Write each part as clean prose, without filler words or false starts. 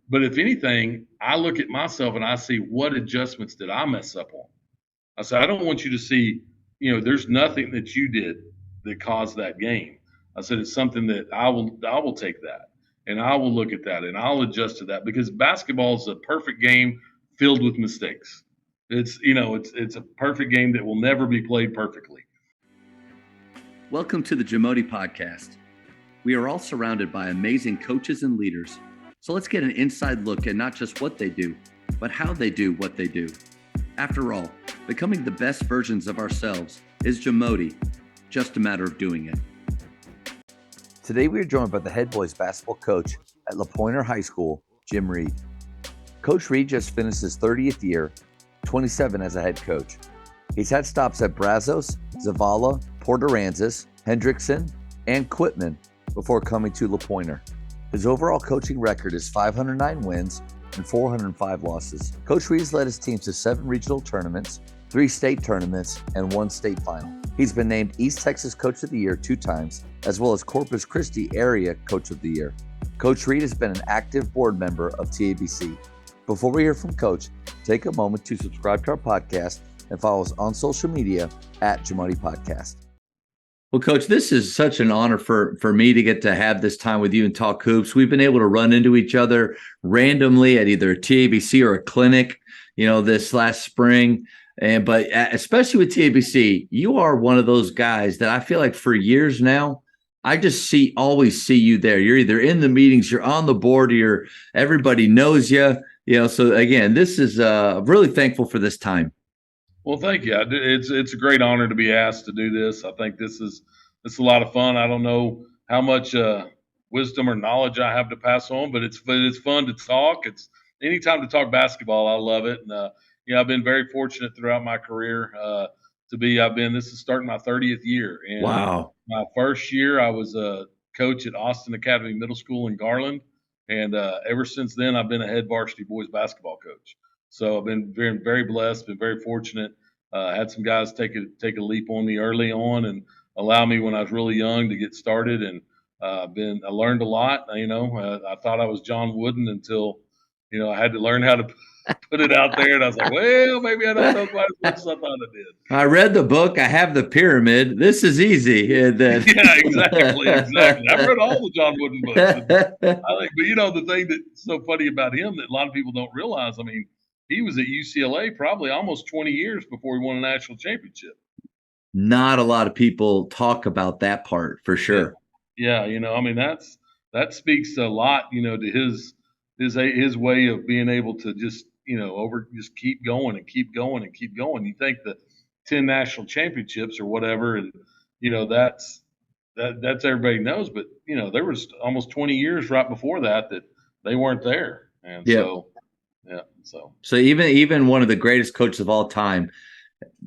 but if anything, I look at myself and I see what adjustments did I mess up on. I said, I don't want you to see, there's nothing that you did that caused that game. I said, it's something that I will take that and I will look at that and I'll adjust to that because basketball is a perfect game filled with mistakes. It's a perfect game that will never be played perfectly. Welcome to the Jamodi Podcast. We are all surrounded by amazing coaches and leaders. So let's get an inside look at not just what they do, but how they do what they do. After all, becoming the best versions of ourselves is Jamodi, just a matter of doing it. Today we are joined by the head boys basketball coach at LaPoynor High School, Jim Reid. Coach Reid just finished his 30th year, 27 as a head coach. He's had stops at Brazos, Zavala, Port Aransas, Hendrickson, and Quitman before coming to LaPoynor. His overall coaching record is 509 wins and 405 losses. Coach Reid has led his teams to 7 regional tournaments, 3 state tournaments, and 1 state final. He's been named East Texas Coach of the Year 2 times, as well as Corpus Christi Area Coach of the Year. Coach Reid has been an active board member of TABC. Before we hear from Coach, take a moment to subscribe to our podcast and follow us on social media at Jamodi Podcast. Well, Coach, this is such an honor for me to get to have this time with you and talk hoops. We've been able to run into each other randomly at either a TABC or a clinic, this last spring. But especially with TABC, you are one of those guys that I feel like for years now, I just always see you there. You're either in the meetings, you're on the board, everybody knows you. So again, this is really thankful for this time. Well, thank you. It's a great honor to be asked to do this. I think it's a lot of fun. I don't know how much wisdom or knowledge I have to pass on, but it's fun to talk. It's anytime to talk basketball. I love it. And I've been very fortunate throughout my career this is starting my 30th year. And wow. My first year I was a coach at Austin Academy Middle School in Garland, and ever since then I've been a head varsity boys basketball coach. So I've been very, very blessed, been very fortunate. Had some guys take a leap on me early on and allow me when I was really young to get started. And I learned a lot. I thought I was John Wooden until, I had to learn how to put it out there. And I was like, well, maybe I don't know quite as much as I thought I did. I read the book. I have the pyramid. This is easy. And then... Yeah, exactly. I've read all the John Wooden books. But the thing that's so funny about him that a lot of people don't realize, he was at UCLA probably almost 20 years before he won a national championship. Not a lot of people talk about that part for sure. Yeah, that speaks a lot, to his way of being able to just keep going and keep going and keep going. You think the 10 national championships or whatever, and that's everybody knows, but there was almost 20 years right before that they weren't there, and So even one of the greatest coaches of all time,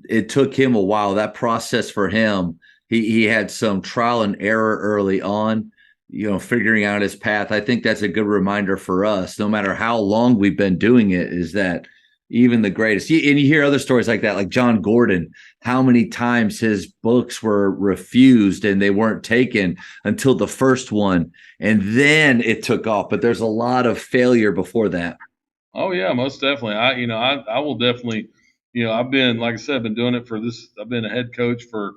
it took him a while. That process for him, he had some trial and error early on, figuring out his path. I think that's a good reminder for us, no matter how long we've been doing it, is that even the greatest, and you hear other stories like that, like John Gordon, how many times his books were refused and they weren't taken until the first one, and then it took off. But there's a lot of failure before that. Oh yeah, most definitely. I will definitely, I've been, like I said, I've been doing it for this. I've been a head coach for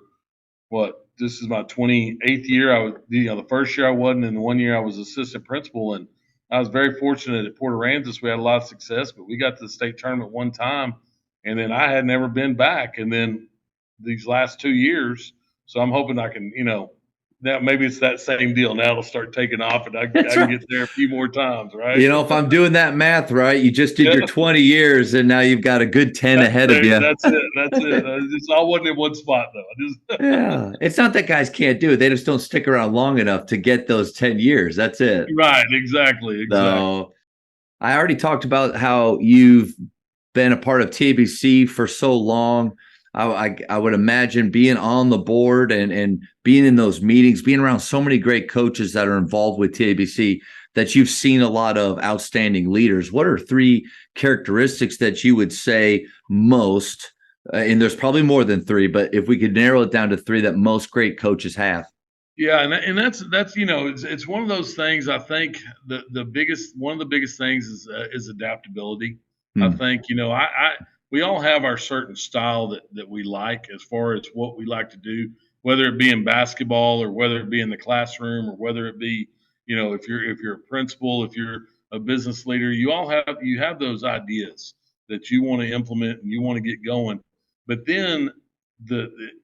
this is my 28th year. I was, the first year I wasn't, and the 1 year I was assistant principal, and I was very fortunate at Port Aransas. We had a lot of success, but we got to the state tournament one time, and then I had never been back. And then these last 2 years, so I'm hoping I can, now maybe it's that same deal. Now it'll start taking off, and I can get there a few more times, right? If I'm doing that math right, you just did your 20 years, and now you've got a good 10 ahead of you. That's it. I wasn't in one spot, though. Yeah. It's not that guys can't do it. They just don't stick around long enough to get those 10 years. That's it. Right, exactly. So I already talked about how you've been a part of TABC for so long. I would imagine being on the board and being in those meetings, being around so many great coaches that are involved with TABC, that you've seen a lot of outstanding leaders. What are 3 characteristics that you would say most, and there's probably more than 3, but if we could narrow it down to 3 that most great coaches have? Yeah, and that's it's one of those things. I think one of the biggest things is adaptability. I Hmm. think I we all have our certain style that we like as far as what we like to do, whether it be in basketball or whether it be in the classroom or whether it be if you're a principal, if you're a business leader, you have those ideas that you want to implement and you want to get going, but then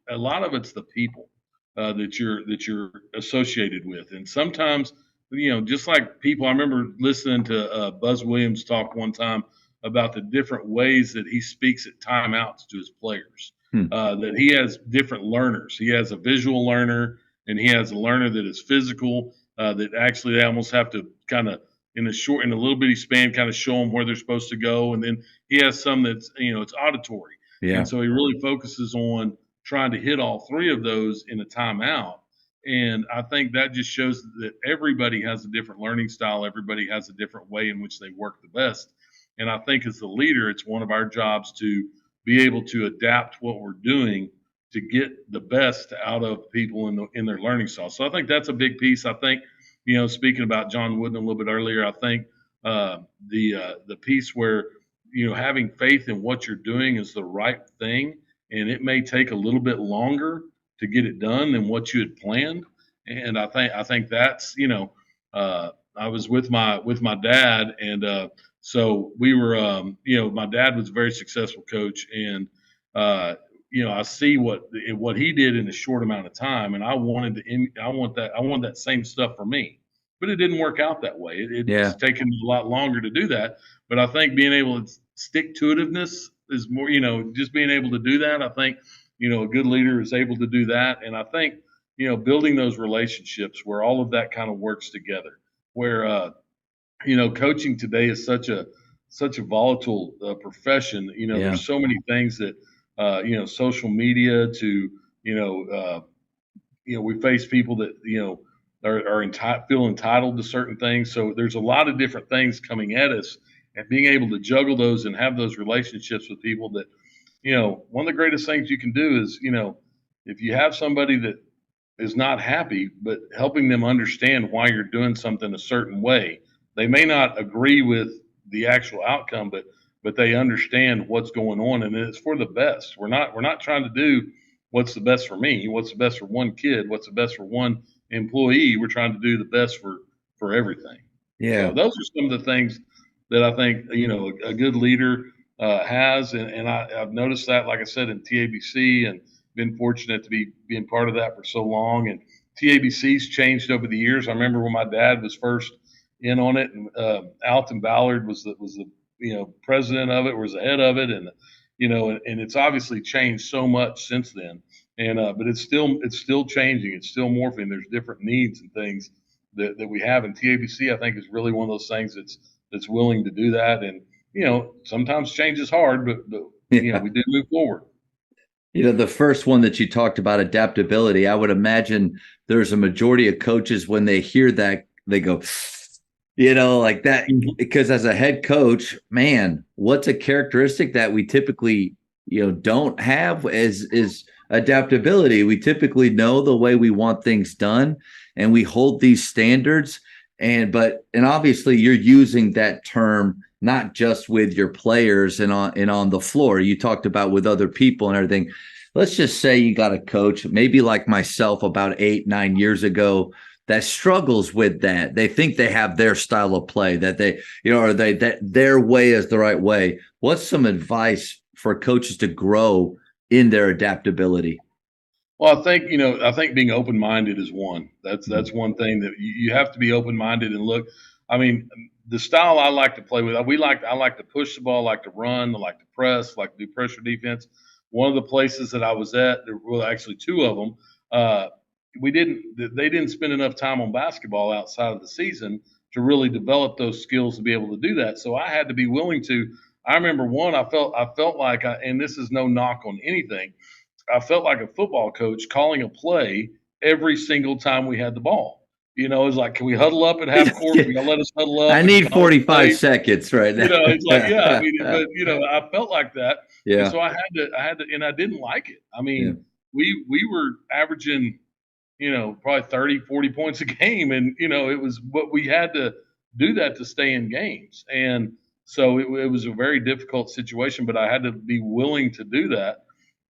a lot of it's the people that you're associated with. And sometimes, just like people, I remember listening to Buzz Williams talk one time about the different ways that he speaks at timeouts to his players. Hmm. That he has different learners. He has a visual learner, and he has a learner that is physical. That actually they almost have to kind of in a little bitty span, kind of show them where they're supposed to go. And then he has some that's it's auditory, and Yeah. so he really focuses on trying to hit all three of those in a timeout. And I think that just shows that everybody has a different learning style. Everybody has a different way in which they work the best. And I think as the leader, it's one of our jobs to be able to adapt what we're doing to get the best out of people in their learning style. So I think that's a big piece. I think, speaking about John Wooden a little bit earlier, I think the piece where having faith in what you're doing is the right thing, and it may take a little bit longer to get it done than what you had planned. And I think that's I was with my dad, and so we were my dad was a very successful coach, and I see what he did in a short amount of time, and I want that same stuff for me, but it didn't work out that way. It's Yeah. taken a lot longer to do that, but I think being able to stick to itiveness is more, just being able to do that. I think, a good leader is able to do that. And I think, building those relationships where all of that kind of works together, where, coaching today is such a volatile profession. Yeah. There's so many things that, social media to, we face people that, feel entitled to certain things. So there's a lot of different things coming at us, and being able to juggle those and have those relationships with people that, one of the greatest things you can do is, if you have somebody that is not happy, but helping them understand why you're doing something a certain way. They may not agree with the actual outcome, but they understand what's going on, and it's for the best. We're not trying to do what's the best for me, what's the best for one kid, what's the best for one employee. We're trying to do the best for everything. So Yeah. those are some of the things that I think a good leader has, and I've noticed that, like I said, in TABC, and been fortunate to be being part of that for so long. And TABC's changed over the years. I remember when my dad was first in on it, and Alton Ballard was the president of it, was the head of it, and and it's obviously changed so much since then. And but it's still changing. It's still morphing. There's different needs and things that we have, and TABC I think is really one of those things that's willing to do that. And sometimes change is hard, but Yeah. we do move forward. The first one that you talked about, adaptability, I would imagine there's a majority of coaches when they hear that, they go, like that. Mhm. Because as a head coach, man, what's a characteristic that we typically, don't have is adaptability. We typically know the way we want things done, and we hold these standards. And obviously you're using that term not just with your players and on the floor. You talked about with other people and everything. Let's just say you got a coach, maybe like myself about 8-9 years ago, that struggles with that. They think they have their style of play, that that their way is the right way. What's some advice for coaches to grow in their adaptability? Well, I think being open minded is one. That's one thing that you have to be open minded and look. I mean, the style I like to play with, I like to push the ball, I like to run, I like to press, I like to do pressure defense. One of the places that I was at, there were actually two of them. Uh, they didn't spend enough time on basketball outside of the season to really develop those skills to be able to do that. So I had to be willing to. I remember one. I felt like, and this is no knock on anything. I felt like a football coach calling a play every single time we had the ball. It's like, can we huddle up at half court? Can y'all let us huddle I up and need call a 45 play? seconds right It's like, yeah, I mean, now. but I felt like that, and Yeah. so I had to, and I didn't like it. I Yeah. mean, we were averaging probably 30, 40 points a game. And, it was what we had to do that to stay in games. And so it was a very difficult situation, but I had to be willing to do that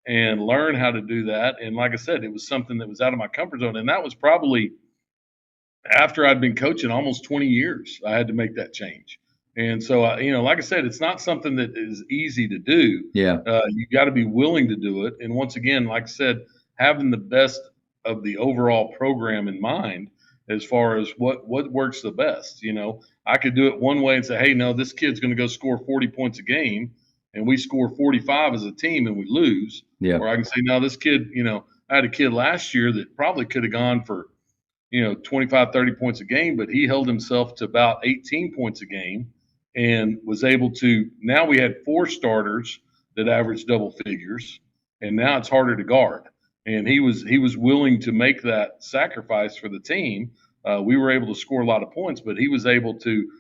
and learn how to do that. And like I said, it was something that was out of my comfort zone. And that was probably after I'd been coaching almost 20 years, I had to make that change. And so, like I said, it's not something that is easy to do. Yeah. You got to be willing to do it. And once again, like I said, having the best of the overall program in mind as far as what works the best. I could do it one way and say, hey, no, this kid's going to go score 40 points a game, and we score 45 as a team and we lose. Yeah. Or I can say, no, this kid, I had a kid last year that probably could have gone for 25, 30 points a game, but he held himself to about 18 points a game and was able to. Now we had 4 starters that averaged double figures, and now it's harder to guard. And he was willing to make that sacrifice for the team. We were able to score a lot of points, but he was able to.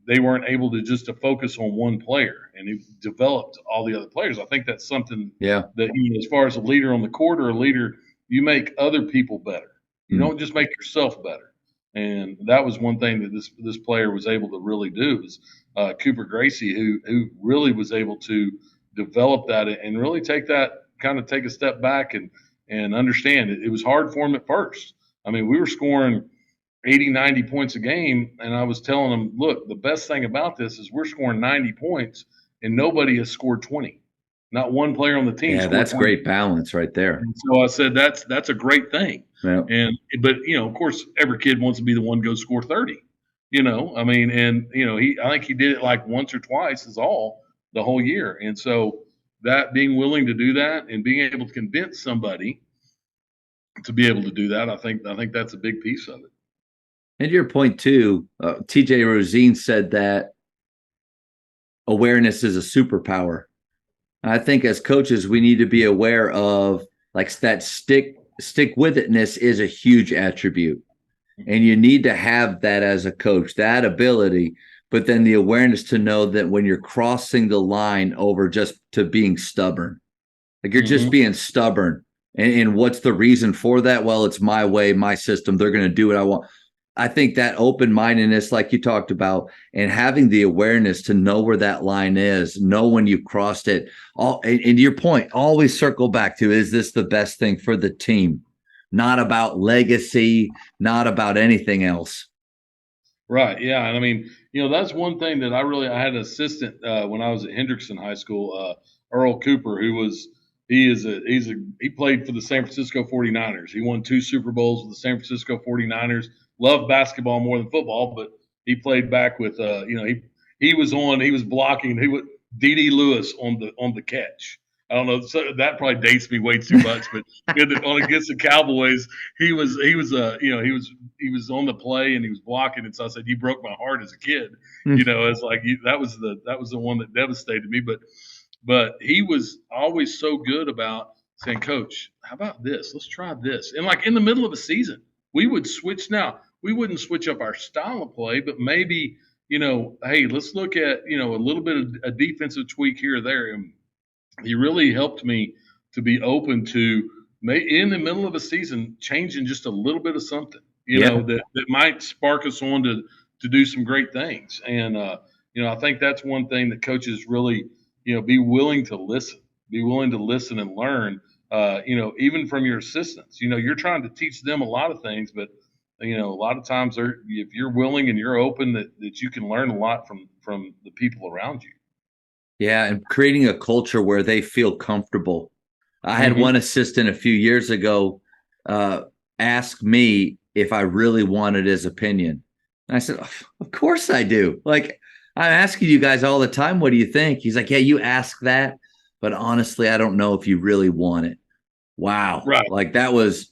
They weren't able to just to focus on one player, and he developed all the other players. I think that's something that as far as a leader on the court or a leader, you make other people better. You don't just make yourself better. And that was one thing that this player was able to really do is Cooper Gracie, who really was able to develop that and really take a step back and understand it. It was hard for him at first. I mean, we were scoring 80, 90 points a game, and I was telling him, look, the best thing about this is we're scoring 90 points, and nobody has scored 20. Not one player on the team. Yeah, that's 20. Great balance right there. And so I said, that's a great thing. Yeah. But of course, every kid wants to be the one to go score 30. I think he did it like once or twice is all the whole year. And so that being willing to do that and being able to convince somebody to be able to do that, I think that's a big piece of it. And to your point too, TJ Rosine said that awareness is a superpower. I think as coaches, we need to be aware of like that stick with itness is a huge attribute. And you need to have that as a coach, that ability, but then the awareness to know that when you're crossing the line over just to being stubborn, like you're just being stubborn. And what's the reason for that? Well, it's my way, my system. They're going to do what I want. I think that open-mindedness, like you talked about, and having the awareness to know where that line is, know when you've crossed it. And to your point, always circle back to, is this the best thing for the team? Not about legacy, not about anything else. Right. Yeah. And I mean, that's one thing that I had an assistant when I was at Hendrickson High School, Earl Cooper, he played for the San Francisco 49ers. He won 2 Super Bowls with the San Francisco 49ers. Loved basketball more than football, but he played back with he was blocking. He would D.D. Lewis on the catch. I don't know. So that probably dates me way too much, but against the Cowboys, he was on the play and he was blocking. And so I said, you broke my heart as a kid. It's like that was the one that devastated me. But he was always so good about saying, Coach, how about this? Let's try this. And like in the middle of a season, we would switch. Now we wouldn't switch up our style of play, but maybe hey, let's look at a little bit of a defensive tweak here or there. And he really helped me to be open to in the middle of a season changing just a little bit of something, that might spark us on to do some great things. And I think that's one thing that coaches really be willing to listen and learn. Even from your assistants, you're trying to teach them a lot of things, but a lot of times if you're willing and you're open, that you can learn a lot from the people around you. Yeah, and creating a culture where they feel comfortable. I had one assistant a few years ago ask me if I really wanted his opinion. And I said, of course I do. Like, I'm asking you guys all the time, what do you think? He's like, yeah, you ask that, but honestly, I don't know if you really want it. Wow. Right. Like that was,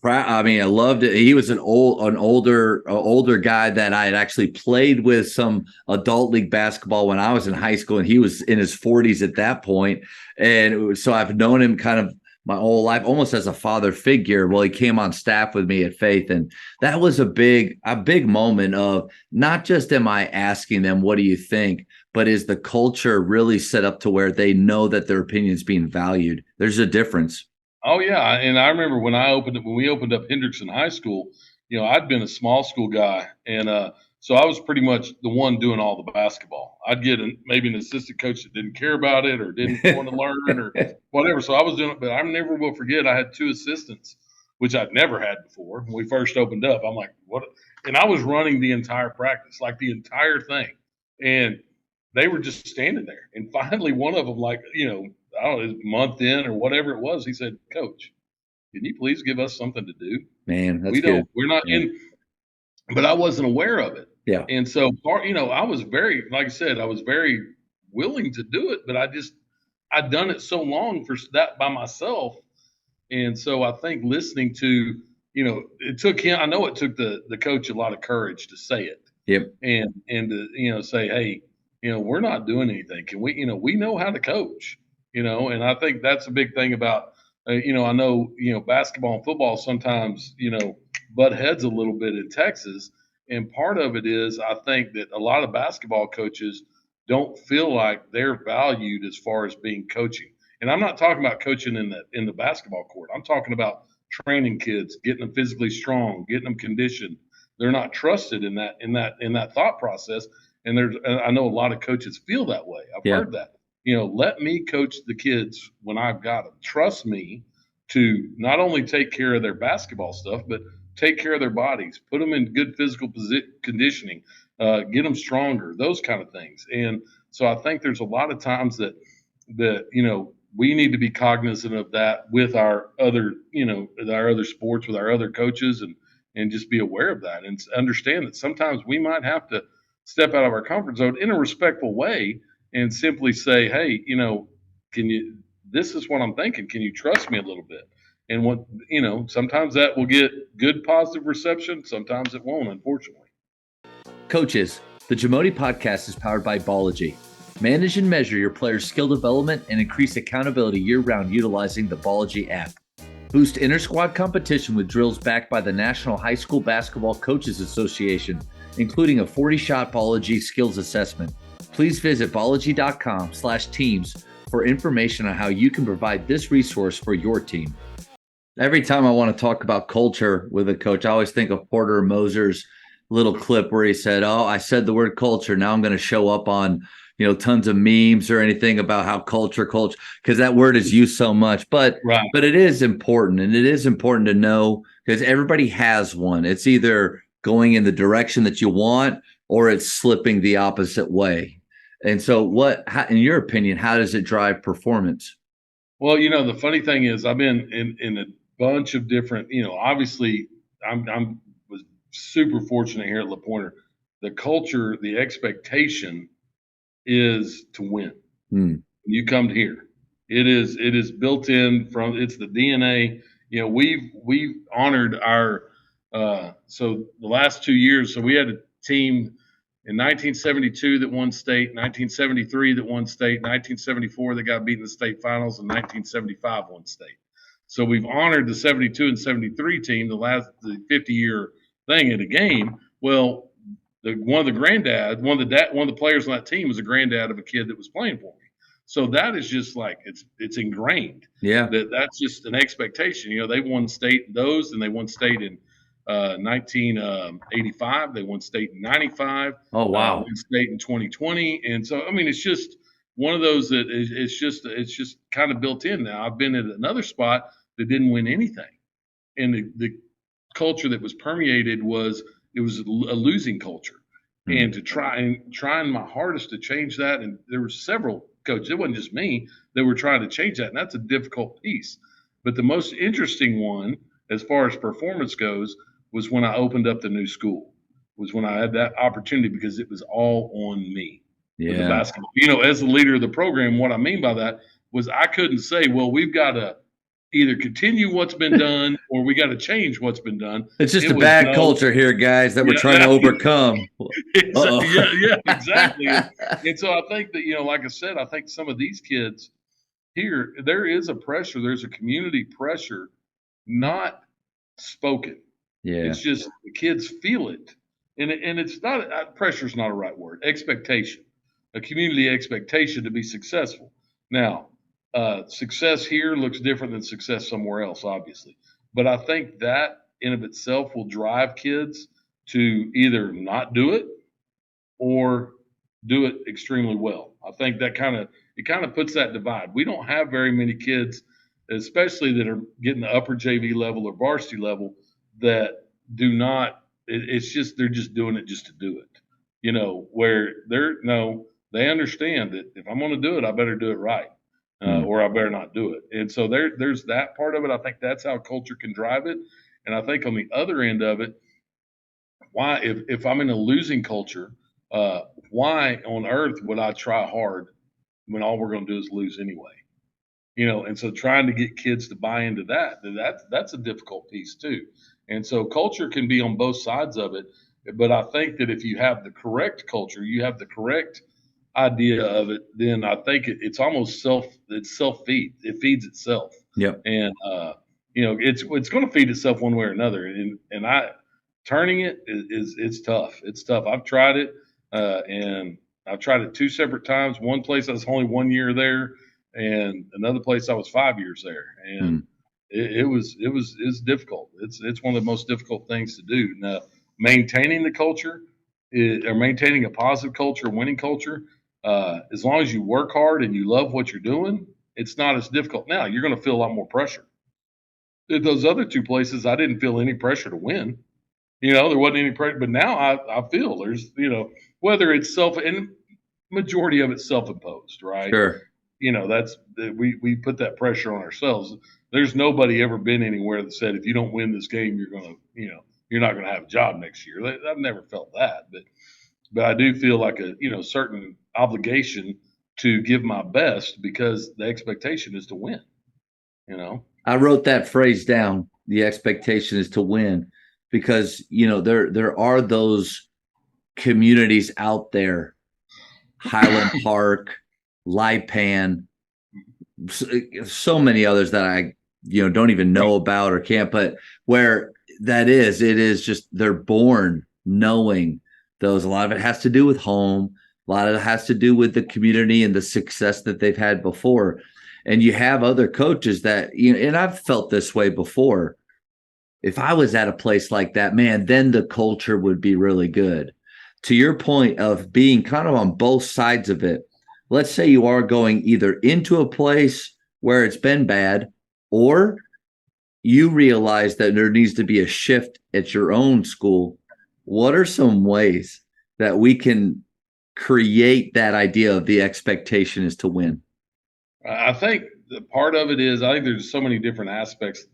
I mean, I loved it. He was an older guy that I had actually played with some adult league basketball when I was in high school, and he was in his 40s at that point. And so I've known him kind of my whole life, almost as a father figure. Well, he came on staff with me at Faith, and that was a big moment of not just am I asking them, what do you think, but is the culture really set up to where they know that their opinion is being valued? There's a difference. Oh yeah, and I remember when we opened up Hendrickson High School. I'd been a small school guy, and so I was pretty much the one doing all the basketball. I'd get maybe an assistant coach that didn't care about it or didn't want to learn or whatever. So I was doing it, but I never will forget. I had two assistants, which I'd never had before. When we first opened up, I'm like, what? And I was running the entire practice, like the entire thing, and they were just standing there. And finally, one of them, like, I don't know, a month in or whatever it was, he said, "Coach, can you please give us something to do? Man, that's good. We're not Yeah. in," but I wasn't aware of it. Yeah. And so, I was very, like I said, I was very willing to do it, but I'd done it so long for that by myself. And so I think listening to, it took him, I know it took the coach a lot of courage to say it. Yep. And to, say, hey, we're not doing anything. Can we, we know how to coach, and I think that's a big thing about, I know, basketball and football sometimes, butt heads a little bit in Texas. And part of it is, I think that a lot of basketball coaches don't feel like they're valued as far as being coaching. And I'm not talking about coaching in the basketball court. I'm talking about training kids, getting them physically strong, getting them conditioned. They're not trusted in that thought process. And I know a lot of coaches feel that way. I've heard that. Let me coach the kids when I've got them. Trust me to not only take care of their basketball stuff, but take care of their bodies, put them in good physical conditioning, get them stronger, those kind of things. And so I think there's a lot of times that we need to be cognizant of that with our other sports, with our other coaches, and just be aware of that and understand that sometimes we might have to step out of our comfort zone in a respectful way and simply say, hey, this is what I'm thinking. Can you trust me a little bit? And sometimes that will get good positive reception. Sometimes it won't, unfortunately. Coaches, the Jamodi podcast is powered by Ballogy. Manage and measure your players' skill development and increase accountability year-round utilizing the Ballogy app. Boost inter-squad competition with drills backed by the National High School Basketball Coaches Association, including a 40-shot Ballogy skills assessment. Please visit ballogy.com/teams for information on how you can provide this resource for your team. Every time I want to talk about culture with a coach, I always think of Porter Moser's little clip where he said, "Oh, I said the word culture. Now I'm going to show up on, tons of memes or anything about how culture, because that word is used so much." But it is important, and it is important to know because everybody has one. It's either going in the direction that you want or it's slipping the opposite way. And so in your opinion, how does it drive performance? Well, the funny thing is I've been in a bunch of different, obviously I'm was super fortunate here at LaPoynor. The culture, the expectation is to win. When you come here, it is built in it's the DNA. We've honored our, so the last 2 years, so we had a team in 1972 that won state, 1973 that won state, 1974 that got beat in the state finals, and 1975 won state. So we've honored the 72 and 73 team, the 50-year thing at a game. Well, one of the players on that team was a granddad of a kid that was playing for me. So that is just like it's ingrained. Yeah, that's just an expectation. They won state in those, and they won state in 1985. They won state in 95. Oh, wow. Won state in 2020. And so, I mean, it's just one of those that it's just kind of built in now. I've been at another spot that didn't win anything. And the culture that was permeated was a losing culture. Mm-hmm. And to trying my hardest to change that. And there were several coaches, it wasn't just me, that were trying to change that. And that's a difficult piece. But the most interesting one, as far as performance goes, was when I opened up the new school, was when I had that opportunity because it was all on me. Yeah. With the basketball. As the leader of the program, what I mean by that was I couldn't say, well, we've got to either continue what's been done or we got to change what's been done. It's just a bad culture here, guys, that we're trying to overcome. Yeah, exactly. And so I think that, like I said, I think some of these kids here, there is a pressure. There's a community pressure, not spoken. Yeah. It's just the kids feel it. And it's not, pressure is not a right word, expectation, a community expectation to be successful. Now, success here looks different than success somewhere else, obviously. But I think that in of itself will drive kids to either not do it or do it extremely well. I think that kind of puts that divide. We don't have very many kids, especially that are getting the upper JV level or varsity level, that do not. It's just they're just doing it just to do it. Where they understand that if I'm going to do it, I better do it right, or I better not do it. And so there's that part of it. I think that's how culture can drive it. And I think on the other end of it, why if I'm in a losing culture, why on earth would I try hard when all we're going to do is lose anyway? And so trying to get kids to buy into that's a difficult piece too. And so culture can be on both sides of it, but I think that if you have the correct culture, you have the correct idea of it, then I think it's almost self-feed. It feeds itself. Yep. And it's going to feed itself one way or another. And turning it it's tough. It's tough. I've tried it, and I've tried it two separate times. One place I was only 1 year there, and another place I was 5 years there, and it was difficult. It's one of the most difficult things to do. Now, maintaining the culture or maintaining a positive culture, winning culture, as long as you work hard and you love what you're doing, it's not as difficult. Now you're going to feel a lot more pressure. At those other two places, I didn't feel any pressure to win. There wasn't any pressure, but now I feel there's, whether it's and majority of it's self-imposed, right? Sure. We put that pressure on ourselves. There's nobody ever been anywhere that said, if you don't win this game, you're not going to have a job next year. I've never felt that, but I do feel like a, certain obligation to give my best because the expectation is to win, I wrote that phrase down. The expectation is to win. Because there are those communities out there, Highland Park, Lipan, so many others that I don't even know about or can't. But where it is just they're born knowing those. A lot of it has to do with home. A lot of it has to do with the community and the success that they've had before. And you have other coaches that and I've felt this way before. If I was at a place like that, man, then the culture would be really good. To your point of being kind of on both sides of it, let's say you are going either into a place where it's been bad, or you realize that there needs to be a shift at your own school. What are some ways that we can create that idea of the expectation is to win? I think the part of it is, I think there's so many different aspects,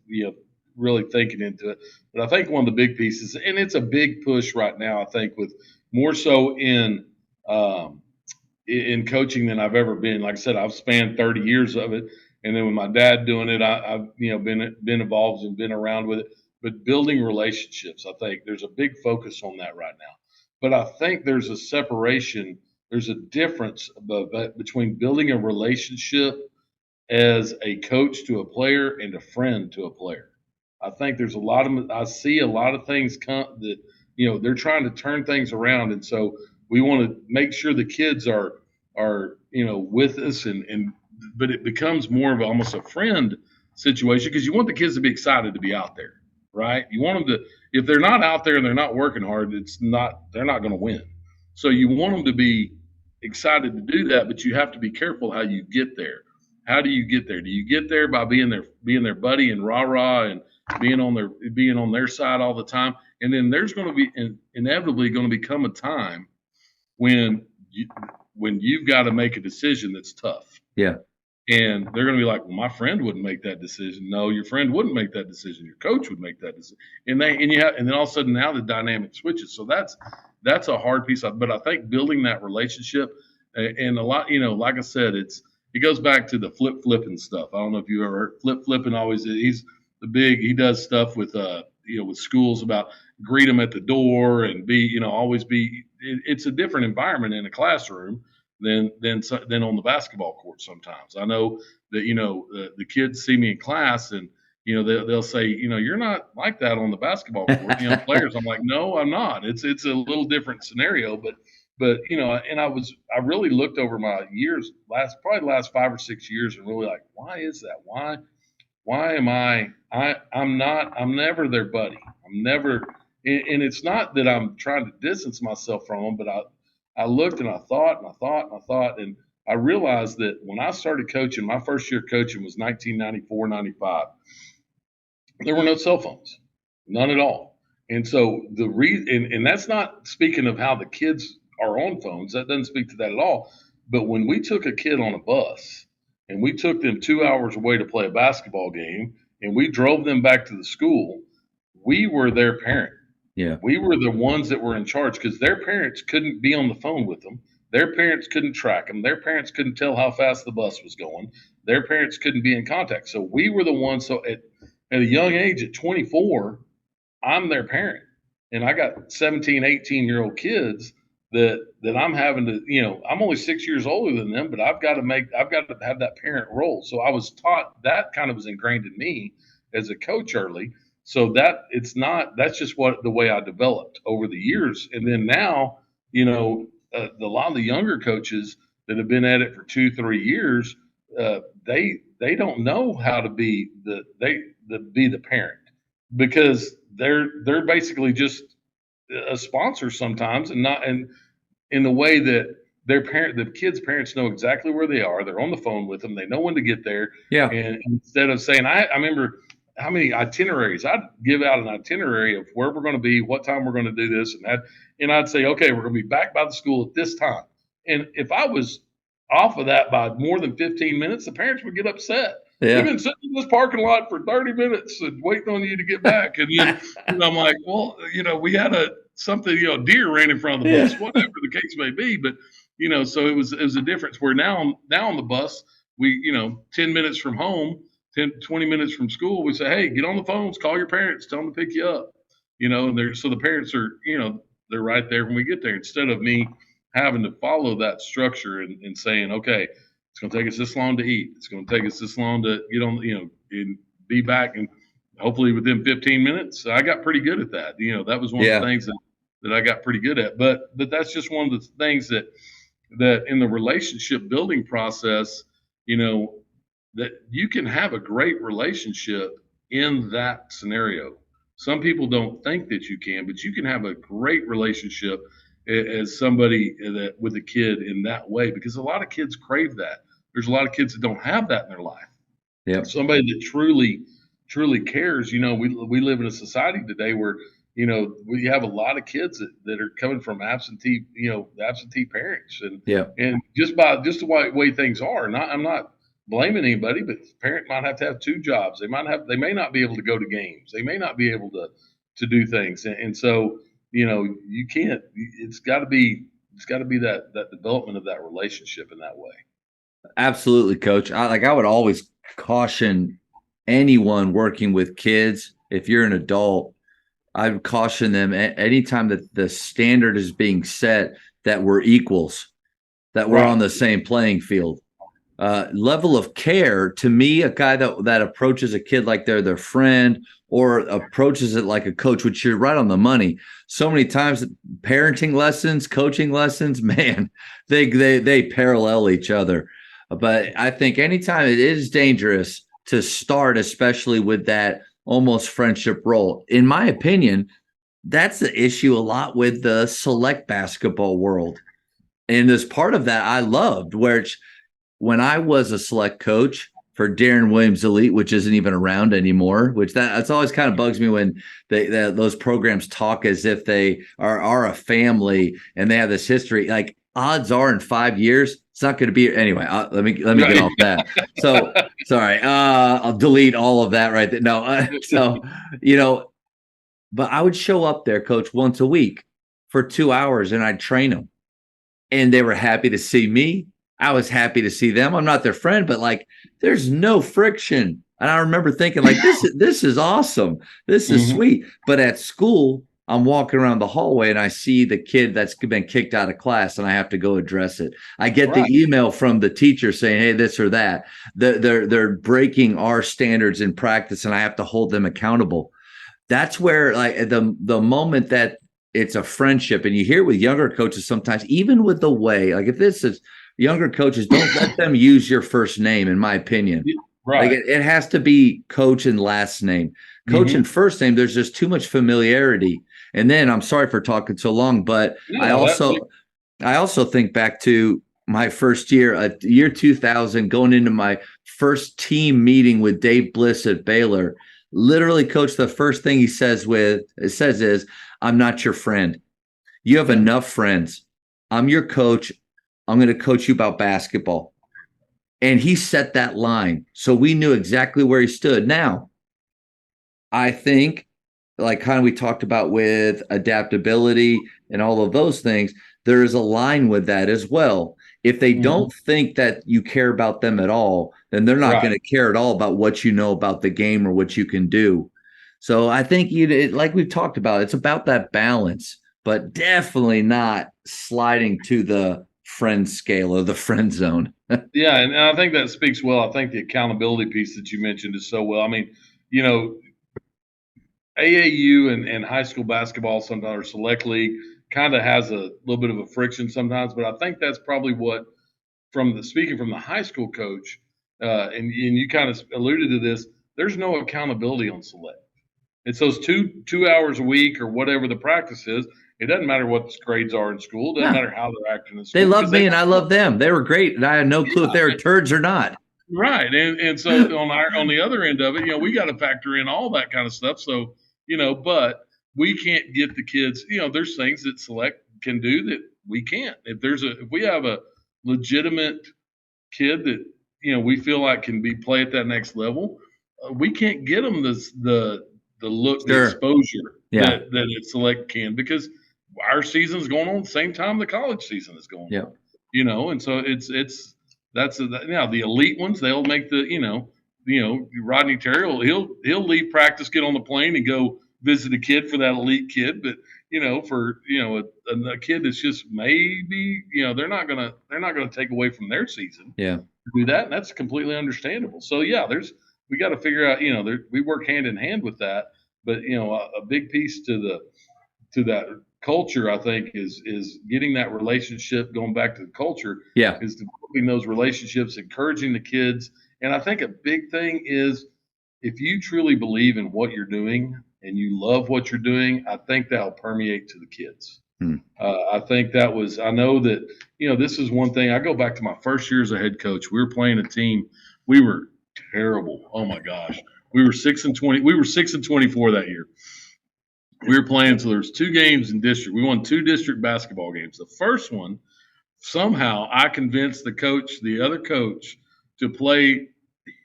really thinking into it. But I think one of the big pieces, and it's a big push right now, I think, with more so in coaching than I've ever been. Like I said, I've spanned 30 years of it, and then with my dad doing it, I've been involved and been around with it. But building relationships, I think there's a big focus on that right now. But I think there's a separation, there's a difference between building a relationship as a coach to a player and a friend to a player. I think there's I see a lot of things that, they're trying to turn things around. And so we want to make sure the kids are, with us but it becomes more of almost a friend situation because you want the kids to be excited to be out there, right? You want them to, if they're not out there and they're not working hard, they're not going to win. So you want them to be excited to do that, but you have to be careful how you get there. How do you get there? Do you get there by being their buddy and rah-rah and being on their side all the time? And then there's going to be inevitably going to become a time when you've got to make a decision that's tough. Yeah. And they're going to be like, well, my friend wouldn't make that decision. No, your friend wouldn't make that decision. Your coach would make that decision. And then all of a sudden now the dynamic switches. So that's a hard piece. But I think building that relationship and a lot, like I said, it goes back to the flipping stuff. I don't know if you ever heard flipping. Always, he does stuff with with schools about greet them at the door and always be. It's a different environment in a classroom than on the basketball court. Sometimes I know that the kids see me in class and they'll say you're not like that on the basketball court. Players, I'm like, no, I'm not. It's a little different scenario, but But and I really looked over my years, probably the last 5 or 6 years, and really like, why is that? Why am I'm never their buddy. I'm never, and it's not that I'm trying to distance myself from them, but I looked and I thought and I thought and I thought, and I realized that when I started coaching, my first year coaching was 1994, 95. There were no cell phones, none at all. And so the reason, and that's not speaking of how the kids are on phones. That doesn't speak to that at all. But when we took a kid on a bus and we took them 2 hours away to play a basketball game and we drove them back to the school, we were their parent. Yeah. We were the ones that were in charge because their parents couldn't be on the phone with them. Their parents couldn't track them. Their parents couldn't tell how fast the bus was going. Their parents couldn't be in contact. So we were the ones. So at a young age, at 24, I'm their parent. And I got 17, 18-year-old kids that I'm having to, I'm only 6 years older than them, but I've got to have that parent role. So I was taught that kind of was ingrained in me as a coach early. So that's just the way I developed over the years. And then now, a lot of the younger coaches that have been at it for 2-3 years, they don't know how to be the parent because they're basically just a sponsor sometimes, and in the way that the kids' parents know exactly where they are. They're on the phone with them. They know when to get there. Yeah. And instead of saying, I remember how many itineraries I'd give out, an itinerary of where we're going to be, what time we're going to do this and that, and I'd say, okay, we're going to be back by the school at this time. And if I was off of that by more than 15 minutes, the parents would get upset. Yeah. We've been sitting in this parking lot for 30 minutes and waiting on you to get back. And then I'm like, well, we had deer ran in front of the bus, whatever the case may be. But, so it was a difference where now on the bus, we, 10 minutes from home, 20 minutes from school, we say, hey, get on the phones, call your parents, tell them to pick you up, and so the parents are, they're right there when we get there instead of me having to follow that structure and saying, okay, it's going to take us this long to eat. It's going to take us this long to get on, and be back. And hopefully within 15 minutes, I got pretty good at that. That was one of the things that I got pretty good at. But that's just one of the things that in the relationship building process, that you can have a great relationship in that scenario. Some people don't think that you can, but you can have a great relationship as somebody with a kid in that way, because a lot of kids crave that. There's a lot of kids that don't have that in their life. Yeah. Somebody that truly cares. We live in a society today where, we have a lot of kids that are coming from absentee parents, and just the way things are. I'm not blaming anybody, but the parent might have to have two jobs. They may not be able to go to games. They may not be able to do things. And so, you can't, it's got to be that development of that relationship in that way. Absolutely, Coach. I would always caution anyone working with kids. If you're an adult, I would caution them anytime that the standard is being set that we're equals, that we're on the same playing field. Level of care, to me, a guy that approaches a kid like they're their friend or approaches it like a coach, which you're right on the money. So many times parenting lessons, coaching lessons, man, they parallel each other. But I think anytime it is dangerous to start, especially with that almost friendship role, in my opinion, that's the issue a lot with the select basketball world. And as part of that, I loved when I was a select coach for Darren Williams Elite, which isn't even around anymore, which that's always kind of bugs me when those programs talk as if they are a family and they have this history. Like, odds are in 5 years, it's not going to be anyway. Let me get off that. So sorry, I'll delete all of that right there. No, but I would show up there, Coach, once a week for 2 hours, and I'd train them, and they were happy to see me. I was happy to see them. I'm not their friend, but there's no friction. And I remember thinking, this is awesome. This is sweet. But at school, I'm walking around the hallway and I see the kid that's been kicked out of class and I have to go address it. I get the email from the teacher saying, hey, this or that. They're breaking our standards in practice and I have to hold them accountable. That's where the moment that it's a friendship. And you hear with younger coaches sometimes, even with the way, like if this is younger coaches, don't let them use your first name, in my opinion. Right. Like it has to be coach and last name. Coach and first name, there's just too much familiarity. And then I'm sorry for talking so long, but I also think back to my first year, year 2000, going into my first team meeting with Dave Bliss at Baylor. Literally, coach, the first thing he says is, "I'm not your friend. You have enough friends. I'm your coach. I'm going to coach you about basketball." And he set that line. So we knew exactly where he stood. Now, I think, like kind of we talked about with adaptability and all of those things, there is a line with that as well. If they don't think that you care about them at all, then they're not going to care at all about what you know about the game or what you can do. So I think like we've talked about, it's about that balance, but definitely not sliding to the friend scale or the friend zone. Yeah, and I think that speaks well. I think the accountability piece that you mentioned is so well. I mean, AAU and high school basketball sometimes, or select league, kind of has a little bit of a friction sometimes, but I think that's probably what, speaking from the high school coach, and you kind of alluded to this, there's no accountability on select. It's those two hours a week or whatever the practice is. It doesn't matter what the grades are in school. It doesn't matter how they're acting in school. They love me and I love them. They were great, and I had no clue if they were turds or not. Right, and so on the other end of it, we got to factor in all that kind of stuff. So but we can't get the kids. There's things that select can do that we can't. If we have a legitimate kid that we feel like can play at that next level, we can't get them the look, the exposure that it select can, because our season's going on at the same time the college season is going on. And so now the elite ones, they'll make Rodney Terry, he'll leave practice, get on the plane, and go visit a kid for that elite kid. But for a kid that's just maybe they're not gonna take away from their season. Yeah, to do that, and that's completely understandable. So we got to figure out. We work hand in hand with that. But a big piece to that culture, I think, is getting that relationship, going back to the culture. Yeah, is developing those relationships, encouraging the kids. And I think a big thing is, if you truly believe in what you're doing and you love what you're doing, I think that'll permeate to the kids. I think I know that, this is one thing. I go back to my first year as a head coach. We were playing a team. We were terrible. Oh my gosh. We were 6-20. We were 6-24 that year. We were playing, so there's 2 games in district. We won 2 district basketball games. The first one, somehow I convinced the other coach, to play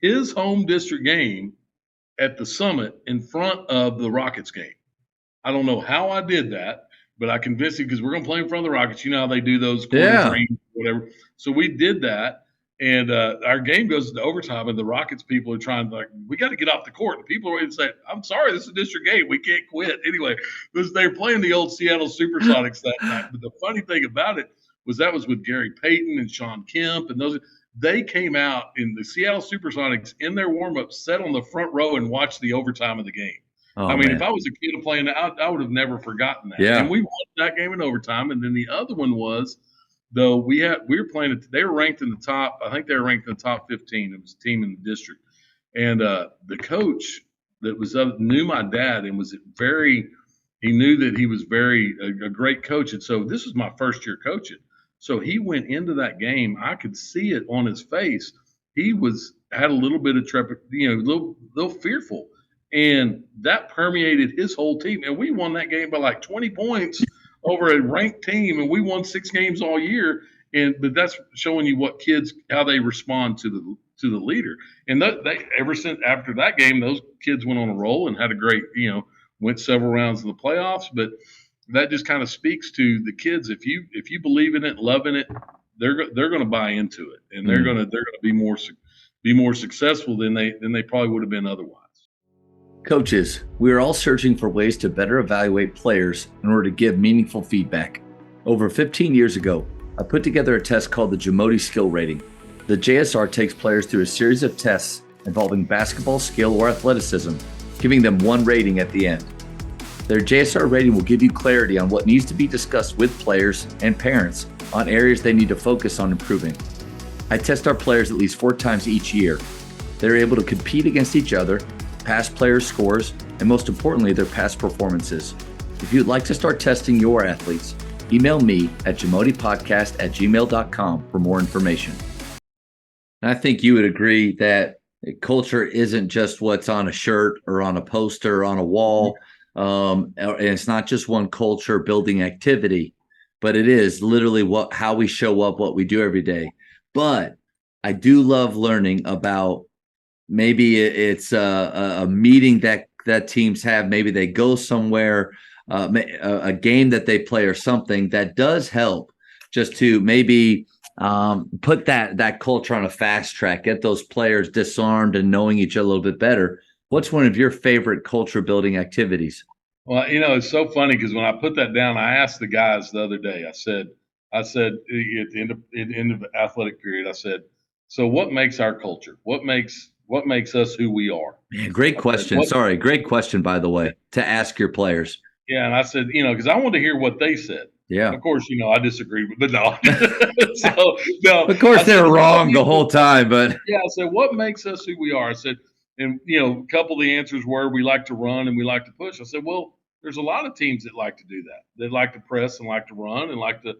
his home district game at the Summit in front of the Rockets game. I don't know how I did that, but I convinced him, because we're going to play in front of the Rockets. You know how they do those dreams, whatever. So we did that, and our game goes into overtime, and the Rockets people are trying we got to get off the court. And people are saying, "I'm sorry, this is a district game. We can't quit." Anyway, they're playing the old Seattle Supersonics that night. But the funny thing about it was that was with Gary Payton and Sean Kemp, and those. They came out in the Seattle Supersonics in their warm-up, sat on the front row and watched the overtime of the game. Oh, if I was a kid playing that, I would have never forgotten that. Yeah. And we won that game in overtime. And then the other one was, though, we were playing – they were ranked in the top – I think they were ranked in the top 15. It was a team in the district. And the coach that was knew my dad and was he knew that he was a great coach. And so this was my first year coaching. So he went into that game. I could see it on his face. He had a little bit of a little fearful, and that permeated his whole team. And we won that game by like 20 points over a ranked team, and we won 6 games all year. But that's showing you what kids, how they respond to the leader. And ever since after that game, those kids went on a roll and had a great, went several rounds in the playoffs. But that just kind of speaks to the kids. If you believe in it, loving it, they're going to buy into it, and they're going to be more successful than they probably would have been otherwise. Coaches, we are all searching for ways to better evaluate players in order to give meaningful feedback. Over 15 years ago, I put together a test called the Jamodi Skill Rating. The JSR takes players through a series of tests involving basketball skill or athleticism, giving them one rating at the end. Their JSR rating will give you clarity on what needs to be discussed with players and parents on areas they need to focus on improving. I test our players at least 4 times each year. They're able to compete against each other, past players' scores, and most importantly, their past performances. If you'd like to start testing your athletes, email me at jamodipodcast@gmail.com for more information. And I think you would agree that culture isn't just what's on a shirt or on a poster or on a wall. And it's not just one culture building activity, but it is literally how we show up, what we do every day. But I do love learning about maybe it's a meeting that teams have. Maybe they go somewhere, a game that they play or something that does help just to maybe put that culture on a fast track, get those players disarmed and knowing each other a little bit better. What's one of your favorite culture building activities? Well, it's so funny because when I put that down, I asked the guys the other day. I said at the end of the athletic period, I said, so what makes our culture? What makes us who we are? Man, great question. Great question, by the way, to ask your players. Yeah, and I said, because I wanted to hear what they said. Yeah. Of course, I disagreed with, but no. So no. Of course, they're wrong the whole time, but yeah. I said, what makes us who we are? I said, and a couple of the answers were we like to run and we like to push. I said, well, there's a lot of teams that like to do that. They like to press and like to run and like to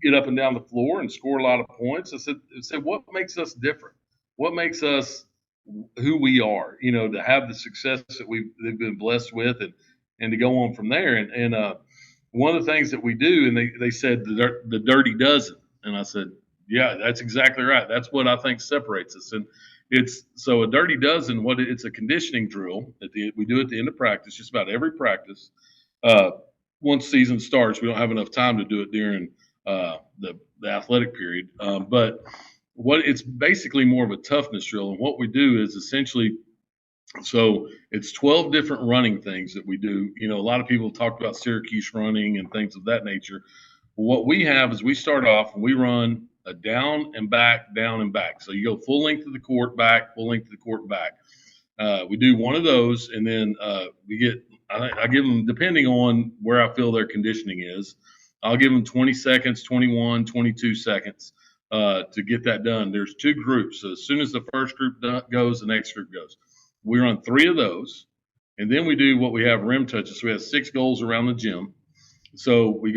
get up and down the floor and score a lot of points. I said, what makes us different? What makes us who we are? To have the success that they've been blessed with and to go on from there. And one of the things that we do, and they said the dirty dozen, and I said, yeah, that's exactly right. That's what I think separates us. And it's so a dirty dozen. It's a conditioning drill we do at the end of practice, just about every practice. Once season starts, we don't have enough time to do it during the athletic period. But it's basically more of a toughness drill, and what we do is essentially. So it's 12 different running things that we do. A lot of people talk about Syracuse running and things of that nature. What we have is we start off and we run a down and back, down and back. So you go full length of the court, back, full length of the court, back. We do one of those, and then I give them, depending on where I feel their conditioning is, I'll give them 20 seconds, 21, 22 seconds to get that done. There's 2 groups. So as soon as the first group goes, the next group goes. We run 3 of those, and then we do what we have rim touches. So we have 6 goals around the gym. So we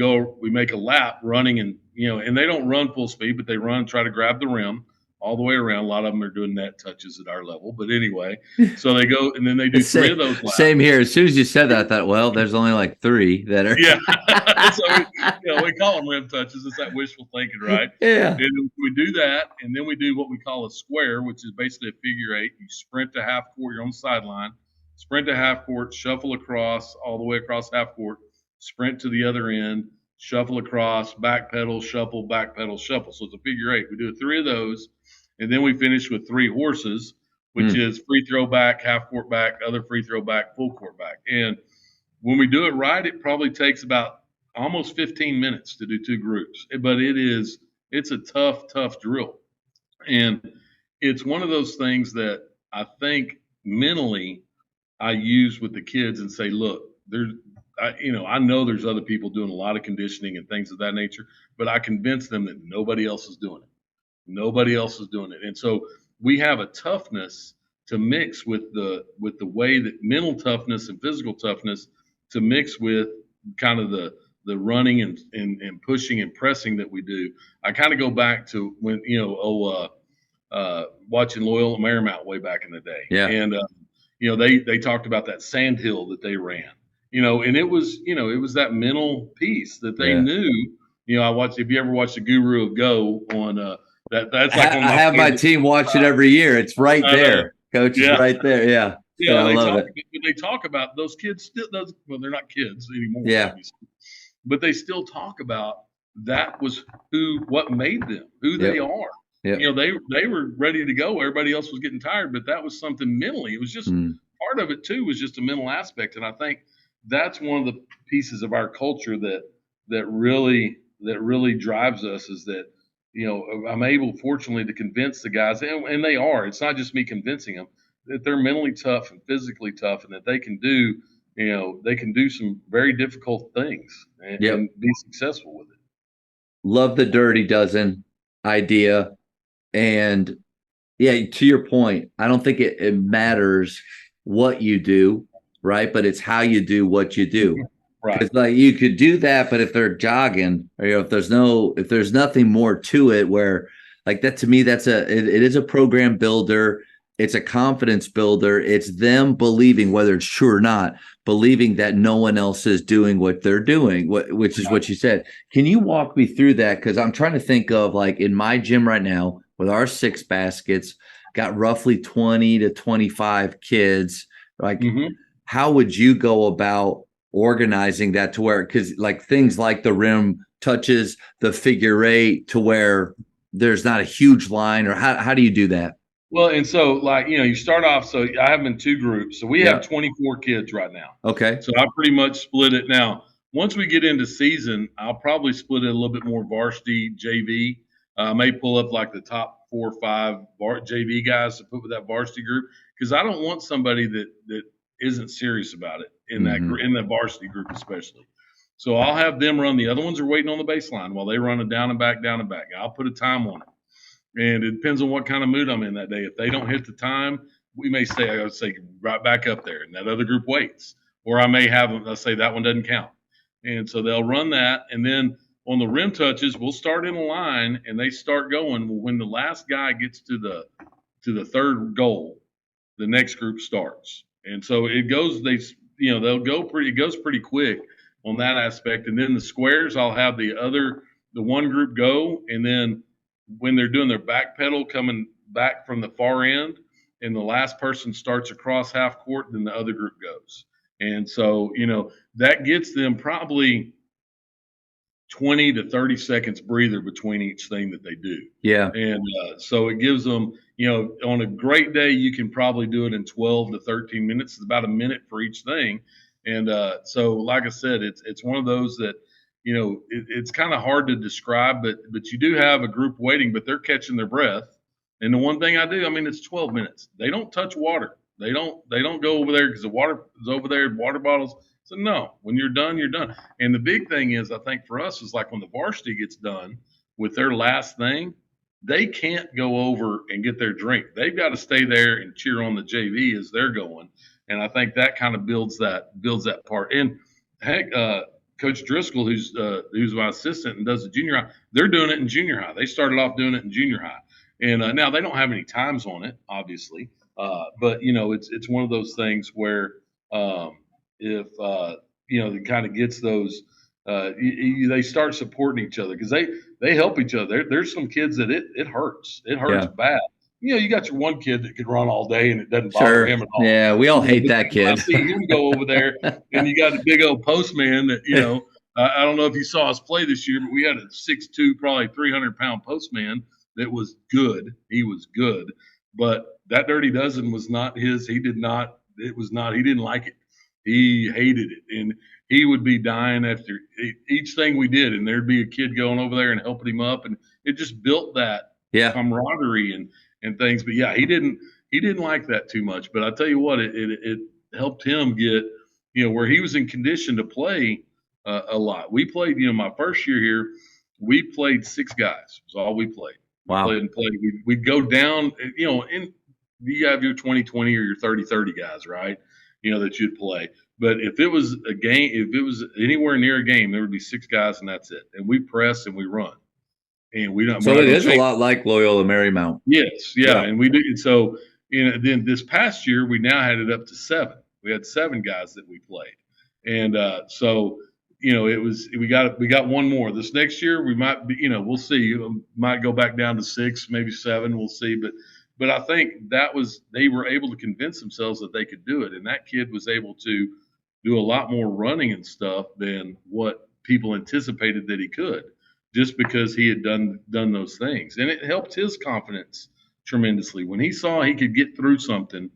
make a lap running, and and they don't run full speed, but they try to grab the rim all the way around. A lot of them are doing net touches at our level, but anyway, so they go and then they do 3 of those laps. Same here. As soon as you said that, I thought, well, there's only like 3 that are. Yeah. So we call them rim touches. It's that wishful thinking, right? Yeah. And we do that, and then we do what we call a square, which is basically a figure 8. You sprint to half court. You're on the sideline. Sprint to half court. Shuffle across all the way across half court. Sprint to the other end. Shuffle across. Back pedal. Shuffle. Back pedal. Shuffle. So it's a figure 8. We do 3 of those, and then we finish with 3 horses, which is free throw back, half court back, other free throw back, full court back. And when we do it right, it probably takes about almost 15 minutes to do 2 groups, but it's a tough drill. And it's one of those things that I think mentally I use with the kids and say, look, I know there's other people doing a lot of conditioning and things of that nature, but I convince them that nobody else is doing it. Nobody else is doing it. And so we have a toughness to mix with the way that mental toughness and physical toughness to mix with kind of the running and pushing and pressing that we do. I kind of go back to when, watching Loyola Marymount way back in the day. Yeah. And, they talked about that sand hill that they ran, and it was that mental piece that they knew. If you ever watched the Guru of Go on that's like I have my team watch it every year. It's right there. Coach is right there. Yeah. Yeah, I love it. They talk about those kids still. They're not kids anymore. Yeah. Obviously. But they still talk about that was what made them who they are. Yep. They were ready to go. Everybody else was getting tired, but that was something mentally. It was just part of it too. Was just a mental aspect, and I think that's one of the pieces of our culture that really drives us. Is that I'm able, fortunately, to convince the guys, and they are. It's not just me convincing them that they're mentally tough and physically tough, and that they can do they can do some very difficult things Yep. and be successful with it. Love the Dirty Dozen idea. And yeah, to your point, I don't think it matters what you do, right? But it's how you do what you do. Right. Because like you could do that, but if they're jogging, or if there's nothing more to it, where like that to me, it is a program builder. It's a confidence builder. It's them believing, whether it's true or not, believing that no one else is doing what they're doing, which is what you said. Can you walk me through that? Because I'm trying to think of like in my gym right now with our 6 baskets, got roughly 20 to 25 kids. Like, how would you go about organizing that to where, because like things like the rim touches the figure 8 to where there's not a huge line, or how do you do that? Well, and so like, you start off, so I have them in 2 groups. So we have 24 kids right now. Okay. So I pretty much split it. Now, once we get into season, I'll probably split it a little bit more varsity, JV. I may pull up like the top 4 or 5 JV guys to put with that varsity group, because I don't want somebody that isn't serious about it in that in the varsity group especially. So I'll have them run. The other ones are waiting on the baseline while they run a down and back, down and back. I'll put a time on it. And it depends on what kind of mood I'm in that day. If they don't hit the time, we may say, I would say, right back up there, and that other group waits. Or I may have them, I'll say that one doesn't count. And so they'll run that. And then on the rim touches, we'll start in a line, and they start going. When the last guy gets to the third goal, the next group starts. And so it goes, they'll go pretty, it goes pretty quick on that aspect. And then the squares, I'll have the one group go, and then when they're doing their back pedal coming back from the far end and the last person starts across half court, then the other group goes. And so, that gets them probably 20 to 30 seconds breather between each thing that they do. Yeah. And so it gives them, on a great day, you can probably do it in 12 to 13 minutes. It's about a minute for each thing. And so, like I said, it's one of those that, it's kind of hard to describe, but you do have a group waiting, but they're catching their breath. And the one thing I do, it's 12 minutes. They don't touch water. They don't go over there because the water is over there, water bottles. So no, when you're done, you're done. And the big thing is, I think for us, is like when the varsity gets done with their last thing, they can't go over and get their drink. They've got to stay there and cheer on the JV as they're going. And I think that kind of builds that part. And heck, Coach Driscoll, who's my assistant and does the junior high, they're doing it in junior high. They started off doing it in junior high, and now they don't have any times on it, obviously. But it's one of those things where if it kind of gets those, they start supporting each other because they help each other. There's some kids that it hurts. It hurts bad. You got your one kid that could run all day and it doesn't bother him at all. Yeah, we all hate that kid. I see him go over there, and you got a big old postman that, I don't know if you saw us play this year, but we had a 6'2", probably 300-pound postman that was good. He was good. But that Dirty Dozen was not his. He didn't like it. He hated it. And he would be dying after each thing we did, and there'd be a kid going over there and helping him up. And it just built that camaraderie and things. But yeah, he didn't like that too much. But I tell you what, it helped him get, where he was in condition to play a lot. We played, my first year here, we played 6 guys. Was all we played. Wow. We'd go down, and you have your 20-20 or your 30-30 guys, right? That you'd play. But if it was a game, if it was anywhere near a game, there would be 6 guys and that's it. And we press and we run. And we don't. So it is a lot like Loyola Marymount. Yes, yeah, and we do. So then this past year we now had it up to 7. We had 7 guys that we played, and so it was we got one more. This next year we might be, we'll see. Might go back down to 6, maybe 7. We'll see, but I think they were able to convince themselves that they could do it, and that kid was able to do a lot more running and stuff than what people anticipated that he could, just because he had done those things. And it helped his confidence tremendously. When he saw he could get through something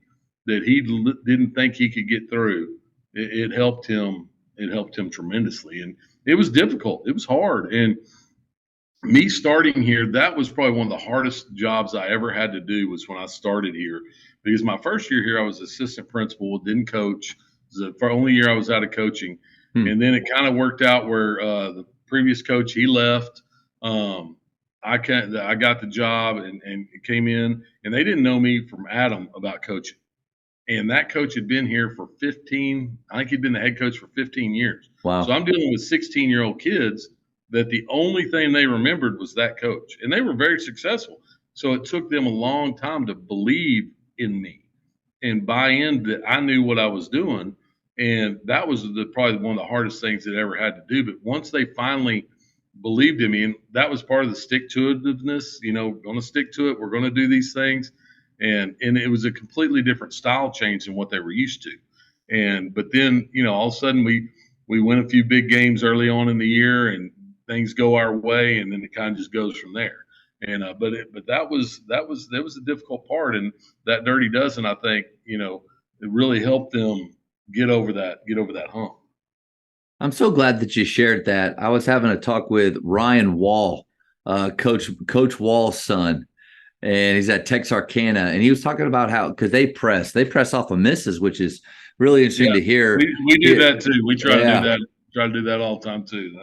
that he didn't think he could get through, it helped him. It helped him tremendously. And it was difficult. It was hard. And me starting here, that was probably one of the hardest jobs I ever had to do, was when I started here. Because my first year here, I was assistant principal, didn't coach. was the only year I was out of coaching. Hmm. And then it kind of worked out where the previous coach, he left. I got the job and came in, and they didn't know me from Adam about coaching. And that coach had been here for 15, I think he'd been the head coach for 15 years. So Wow. I'm dealing with 16-year-old kids that the only thing they remembered was that coach. And they were very successful. So it took them a long time to believe in me and buy in that I knew what I was doing. And that was probably one of the hardest things that I ever had to do. But once they finally believed in me, and that was part of the stick to itiveness, going to stick to it. We're going to do these things. And it was a completely different style change than what they were used to. But then, all of a sudden we win a few big games early on in the year and things go our way, and then it kind of just goes from there. But that was a difficult part, and that Dirty Dozen, I think, it really helped them get over that hump. I'm so glad that you shared that. I was having a talk with Ryan Wall, Coach Wall's son, and he's at Texarkana, and he was talking about how, because they press off of misses, which is really interesting to hear. We do that too. We try to do that. Try to do that all the time too.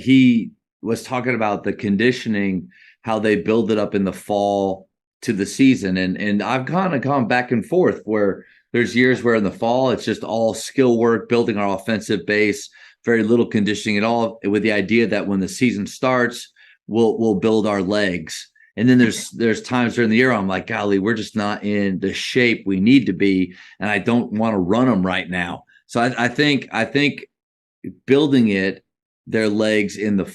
He was talking about the conditioning, how they build it up in the fall to the season, and I've kind of gone back and forth where there's years where in the fall it's just all skill work, building our offensive base, very little conditioning at all, with the idea that when the season starts, we'll build our legs. And then there's times during the year I'm like, golly, we're just not in the shape we need to be, and I don't want to run them right now. So I think building their legs in the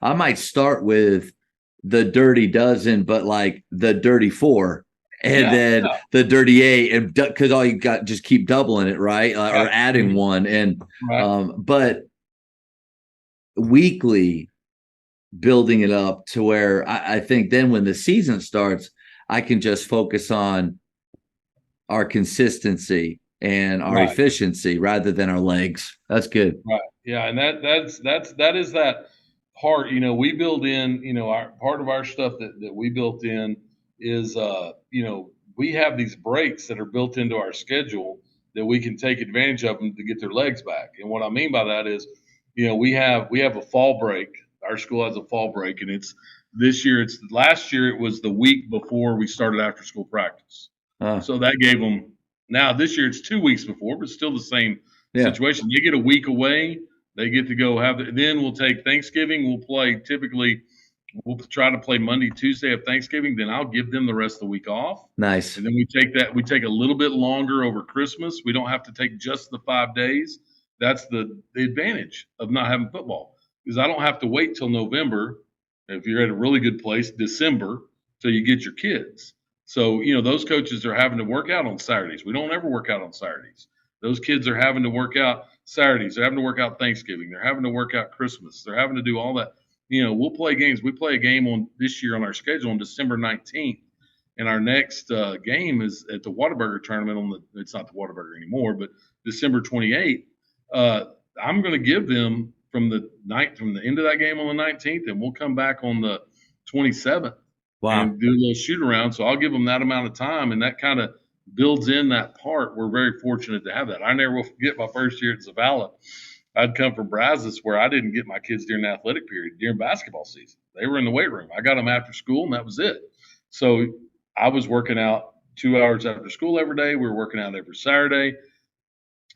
I might start with the Dirty Dozen, but like the Dirty Four, and then the Dirty Eight, and because all you got, just keep doubling it, right? Or adding one, and but weekly building it up to where I think then when the season starts, I can just focus on our consistency and our efficiency rather than our legs. That's good. Right. Yeah, and that is that part. We build in. Our part of our stuff that we built in is we have these breaks that are built into our schedule that we can take advantage of them to get their legs back. And what I mean by that is, we have a fall break. Our school has a fall break, and it's this year. It's last year. It was the week before we started after school practice. So that gave them. Now this year it's 2 weeks before, but still the same situation. They get a week away. They get to go then we'll take Thanksgiving. We'll play we'll try to play Monday, Tuesday of Thanksgiving. Then I'll give them the rest of the week off. Nice. And then we take a little bit longer over Christmas. We don't have to take just the 5 days. That's the advantage of not having football, because I don't have to wait till November. If you're at a really good place, December, till you get your kids. So, those coaches are having to work out on Saturdays. We don't ever work out on Saturdays. Those kids are having to work out Saturdays. They're having to work out Thanksgiving. They're having to work out Christmas. They're having to do all that. We'll play games. We play a game on this year on our schedule on December 19th. And our next game is at the Whataburger tournament it's not the Whataburger anymore, but December 28th. I'm going to give them from the end of that game on the 19th, and we'll come back on the 27th. Wow. And do a little shoot around. So I'll give them that amount of time, and that kind of builds in that part. We're very fortunate to have that. I never will forget my first year at Zavala. I'd come from Brazos, where I didn't get my kids during the athletic period, during basketball season. They were in the weight room. I got them after school, and that was it. So I was working out 2 hours after school every day. We were working out every Saturday.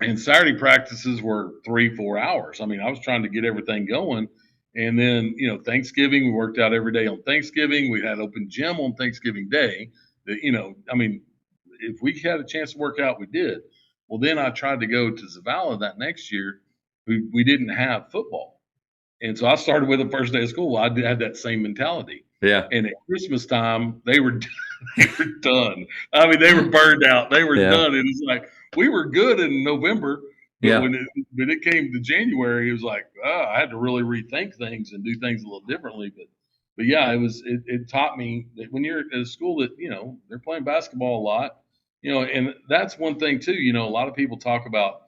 And Saturday practices were 3-4 hours. I mean, I was trying to get everything going. And then, Thanksgiving, we worked out every day on Thanksgiving. We had open gym on Thanksgiving Day. If we had a chance to work out, we did. Well, then I tried to go to Zavala that next year. We didn't have football. And so I started with the first day of school. I had that same mentality. Yeah. And at Christmas time, they were done. I mean, they were burned out. They were done. It was like, we were good in November. But when it came to January, it was like, I had to really rethink things and do things a little differently. But yeah, it taught me that when you're at a school that, they're playing basketball a lot, and that's one thing too. A lot of people talk about,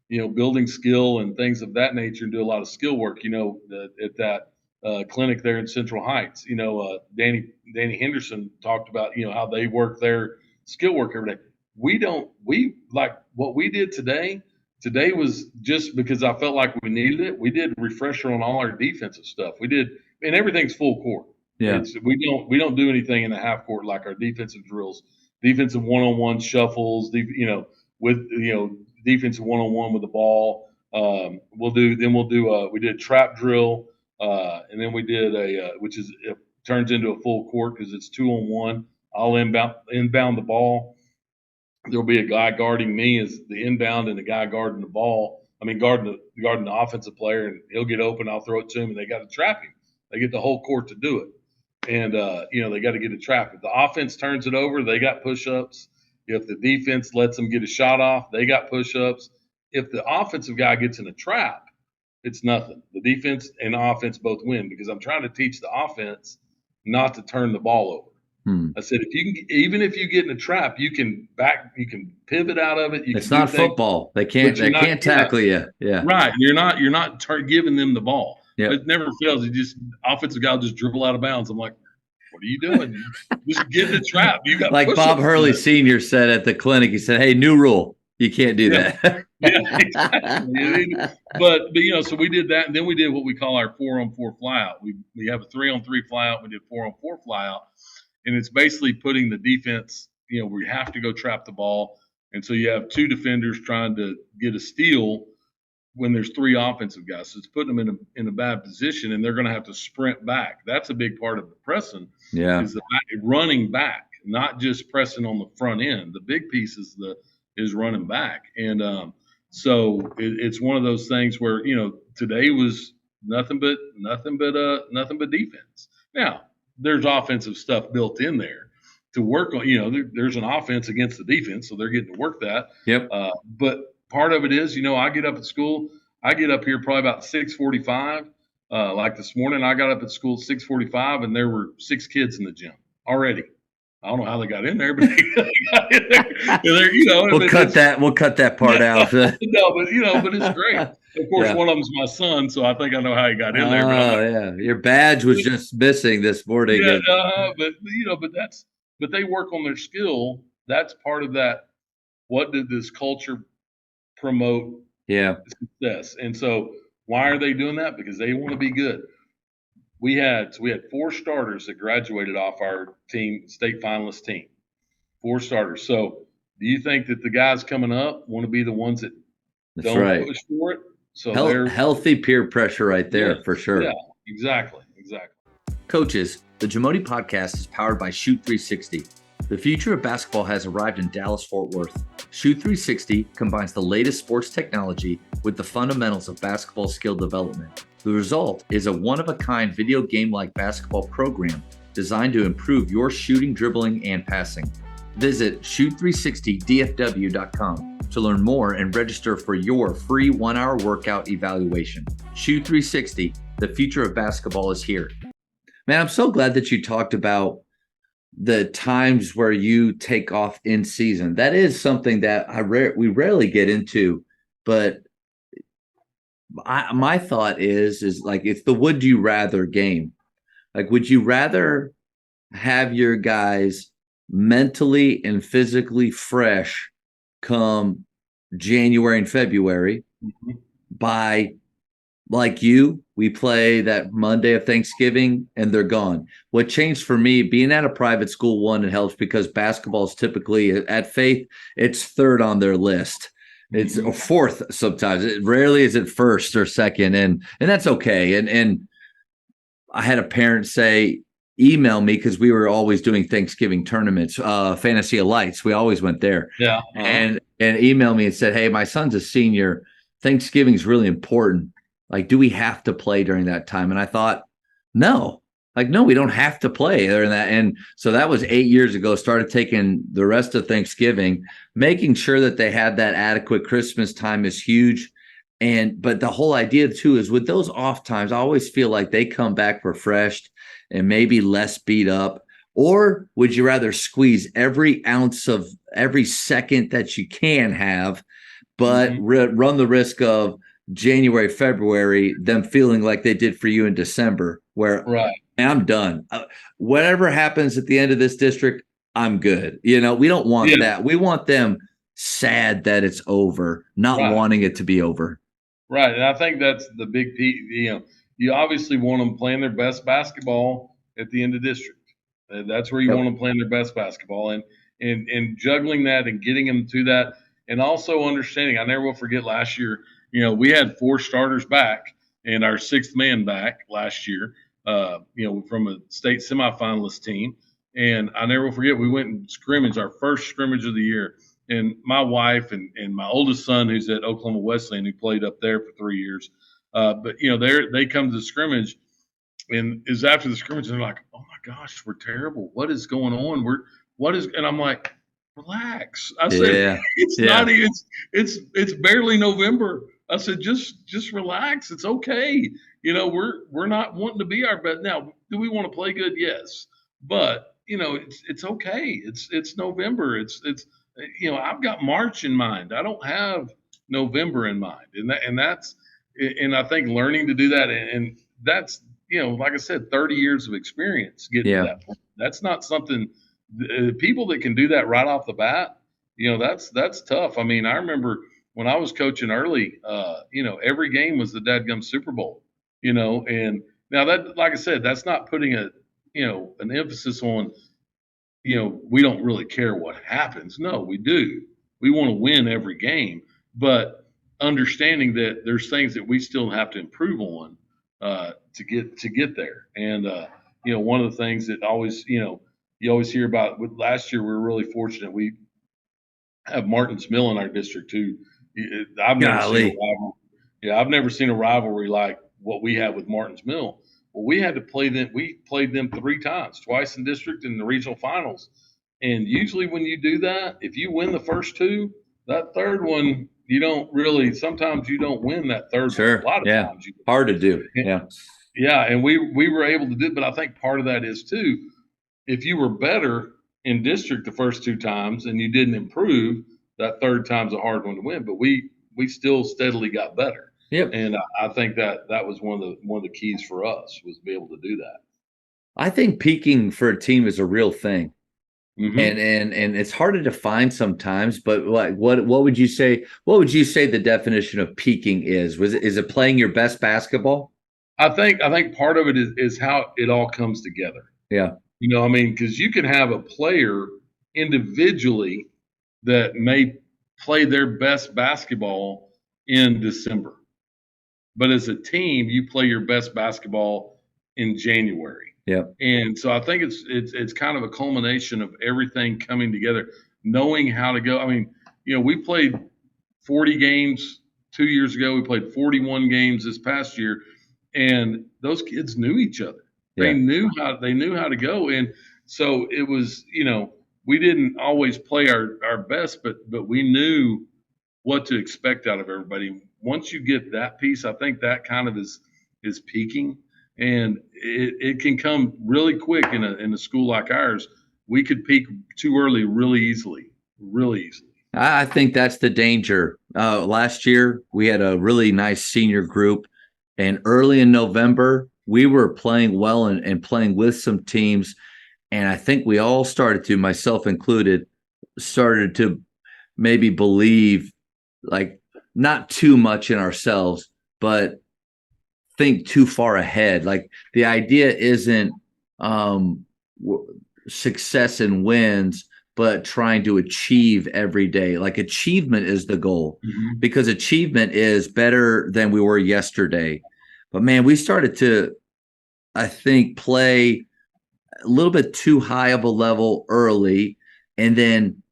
building skill and things of that nature, and do a lot of skill work, at that clinic there in Central Heights. Danny Henderson talked about, how they work their skill work every day. we like what we did today. Today was just because I felt like we needed it. We did a refresher on all our defensive stuff. We did, and everything's full court. Yeah. We don't do anything in the half court like our defensive drills, defensive one-on-one shuffles, with defensive one-on-one with the ball. We did trap drill, and then we did which is it turns into a full court because it's 2-on-1. I'll inbound the ball. There'll be a guy guarding me as the inbound and a guy guarding the ball. I mean, guarding the offensive player, and he'll get open. I'll throw it to him, and they got to trap him. They get the whole court to do it, and they got to get a trap. If the offense turns it over, they got push-ups. If the defense lets them get a shot off, they got push-ups. If the offensive guy gets in a trap, it's nothing. The defense and the offense both win because I'm trying to teach the offense not to turn the ball over. I said, even if you get in a trap, you can pivot out of it. It's not football. They can't tackle you. Yeah. Right. You're not giving them the ball. Yep. It never fails. Offensive guy will just dribble out of bounds. I'm like, what are you doing? Just get in the trap. You got like Bob Hurley Sr. said at the clinic. He said, "Hey, new rule. You can't do that." Yeah, exactly. But so we did that, and then we did what we call our 4-on-4 flyout. We have a 3-on-3 flyout. We did 4-on-4 flyout. And it's basically putting the defense, we have to go trap the ball. And so you have two defenders trying to get a steal when there's three offensive guys. So it's putting them in a bad position, and they're going to have to sprint back. That's a big part of the pressing. Yeah. Is running back, not just pressing on the front end. The big piece is running back. And so it's one of those things where, today was nothing but defense. Now, there's offensive stuff built in there to work on. There's an offense against the defense, so they're getting to work that. Yep. But part of it is, I get up at school. I get up here probably about 6:45. Like this morning, I got up at school at 6:45, and there were 6 kids in the gym already. I don't know how they got in there, but they got in there. We'll cut that part out. No, but it's great. Of course, one of them's my son, so I think I know how he got in there. Oh, yeah. Your badge was just missing this morning. Yeah, but they work on their skill. That's part of that. What did this culture promote? Yeah. Success. And so why are they doing that? Because they want to be good. We had 4 starters that graduated off our team, state finalist team. 4 starters. So do you think that the guys coming up want to be the ones that don't push for it? So healthy peer pressure right there, for sure. Yeah, exactly. Coaches, the Jamodi podcast is powered by Shoot 360. The future of basketball has arrived in Dallas-Fort Worth. Shoot 360 combines the latest sports technology with the fundamentals of basketball skill development. The result is a one-of-a-kind video game-like basketball program designed to improve your shooting, dribbling, and passing. Visit shoot360dfw.com to learn more and register for your free 1-hour workout evaluation. Shoot 360, the future of basketball is here. Man, I'm so glad that you talked about the times where you take off in season. That is something that we rarely get into, but my thought is like, it's the would you rather game. Like, would you rather have your guys mentally and physically fresh come January and February by, like we play that Monday of Thanksgiving and they're gone. What changed for me, being at a private school, one, it helps because basketball is typically at Faith, it's third on their list. It's fourth sometimes. It rarely is it first or second, and that's okay. And I had a parent say, email me, because we were always doing Thanksgiving tournaments, Fantasy of Lights. We always went there. Yeah. And email me and said, "Hey, my son's a senior. Thanksgiving is really important. Like, do we have to play during that time?" And I thought, no, we don't have to play during that. And so that was 8 years ago, started taking the rest of Thanksgiving, making sure that they had that adequate Christmas time is huge. But the whole idea too is with those off times, I always feel like they come back refreshed and maybe less beat up. Or would you rather squeeze every ounce of every second that you can have, but run the risk of January, February, them feeling like they did for you in December, where I'm done. Whatever happens at the end of this district, I'm good. You know, we don't want Yeah, that. We want them sad that it's over, not right. wanting it to be over. Right, and I think that's the big piece. You obviously want them playing their best basketball at the end of district. That's where you Yep. want them playing their best basketball, and juggling that and getting them to that, and also understanding. I never will forget last year. We had 4 starters back and our 6th man back last year. From a state semifinalist team, and I never will forget. We went and scrimmaged our first scrimmage of the year, and my wife and my oldest son, who's at Oklahoma Wesleyan, who played up there for 3 years. But they come to the scrimmage, and is after the scrimmage, and they're like, "Oh my gosh, we're terrible. What is going on? And I'm like, relax. I said, Yeah. it's Yeah. not. It's barely November. I said, just relax. It's okay. We're not wanting to be our best now. Do we want to play good? Yes, but it's okay. It's November. I've got March in mind. I don't have November in mind, and I think learning to do that, and that's like I said, 30 years of experience getting to Yeah. that point. That's not something people that can do that right off the bat. That's tough. I mean, I remember when I was coaching early. Every game was the dadgum Super Bowl. And now that, like I said, that's not putting an emphasis on we don't really care what happens. No, we do. We want to win every game, but understanding that there's things that we still have to improve on to get there. And one of the things that always you always hear about. With last year, we were really fortunate. We have Martin's Mill in our district too. I've never seen a Golly. rivalry. Yeah, I've never seen a rivalry like what we had with Martin's Mill. Well, we had to play them. We played them 3 times, twice in district and the regional finals. And usually, when you do that, if you win the first 2, that third one you don't really. Sometimes you don't win that third one. A Sure. lot of Yeah. times you. Hard to do. And, Yeah. yeah, and we were able to do. But I think part of that is too. If you were better in district the first 2 times and you didn't improve, that third time's a hard one to win. But we still steadily got better. Yep. And I think that was one of the keys for us was to be able to do that. I think peaking for a team is a real thing. Mm-hmm. And it's hard to define sometimes, but what would you say? What would you say the definition of peaking is? Is it playing your best basketball? I think part of it is how it all comes together. Yeah. Because you can have a player individually that may play their best basketball in December, but as a team, you play your best basketball in January. Yeah. And so I think it's kind of a culmination of everything coming together, knowing how to go. I mean, we played 40 games 2 years ago. We played 41 games this past year, and those kids knew each other. They knew how to go. And so it was, we didn't always play our best, but we knew what to expect out of everybody. Once you get that piece, I think that kind of is peaking. And it can come really quick in a school like ours. We could peak too early really easily. I think that's the danger. Last year, we had a really nice senior group, and early in November, we were playing well and playing with some teams. And I think we all started to, myself included, started to maybe believe like not too much in ourselves, but think too far ahead. Like the idea isn't success and wins, but trying to achieve every day. Like achievement is the goal, because achievement is better than we were yesterday. But man, we started to, I think, play a little bit too high of a level early, and then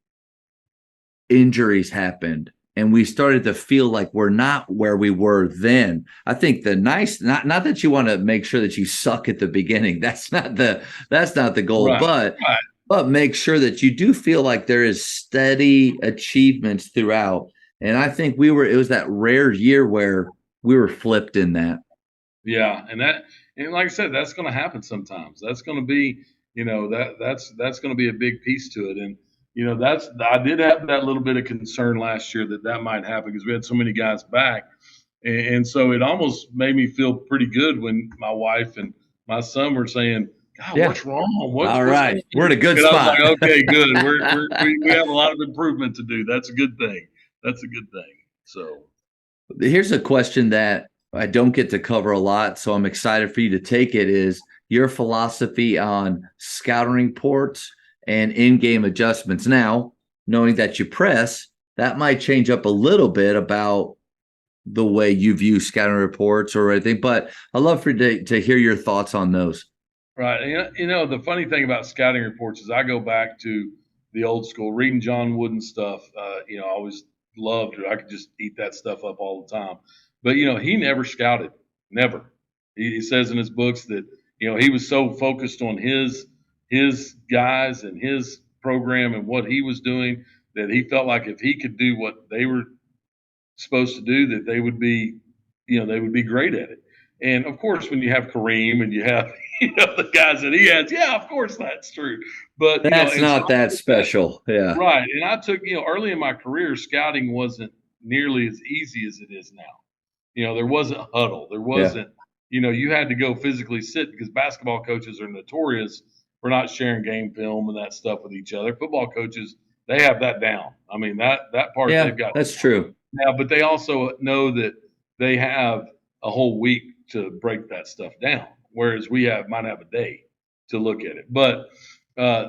injuries happened. And we started to feel like we're not where we were then. I think not that you want to make sure that you suck at the beginning. That's not the goal. Right. But make sure that you do feel like there is steady achievements throughout. And I think it was that rare year where we were flipped in that. Yeah, and like I said, that's going to happen sometimes. That's going to be, that's going to be a big piece to it. And I did have that little bit of concern last year that might happen because we had so many guys back, and so it almost made me feel pretty good when my wife and my son were saying, God, Yeah. what's wrong? All right. We're in a good and spot. I was like, okay, good. We have a lot of improvement to do. That's a good thing. That's a good thing. So Here's a question that I don't get to cover a lot, so I'm excited for you to take it, is your philosophy on scouting reports and in-game adjustments. Now, knowing that you press, that might change up a little bit about the way you view scouting reports or anything, but I'd love for you to hear your thoughts on those. right. The funny thing about scouting reports is I go back to the old school reading John Wooden stuff. I always loved it. I could just eat that stuff up all the time. But he never scouted. Never. He says in his books that he was so focused on his guys and his program and what he was doing that he felt like if he could do what they were supposed to do, that they would be great at it. And of course, when you have Kareem and you have the guys that he has, yeah, of course that's true. But That's and so not that special. Yeah. right. And I took early in my career, scouting wasn't nearly as easy as it is now. There wasn't huddle. There wasn't. You had to go physically sit because basketball coaches are notorious for not sharing game film and that stuff with each other. Football coaches, they have that down. I mean that part Yeah, they've got. that's true. Yeah, but they also know that they have a whole week to break that stuff down, whereas might have a day to look at it. But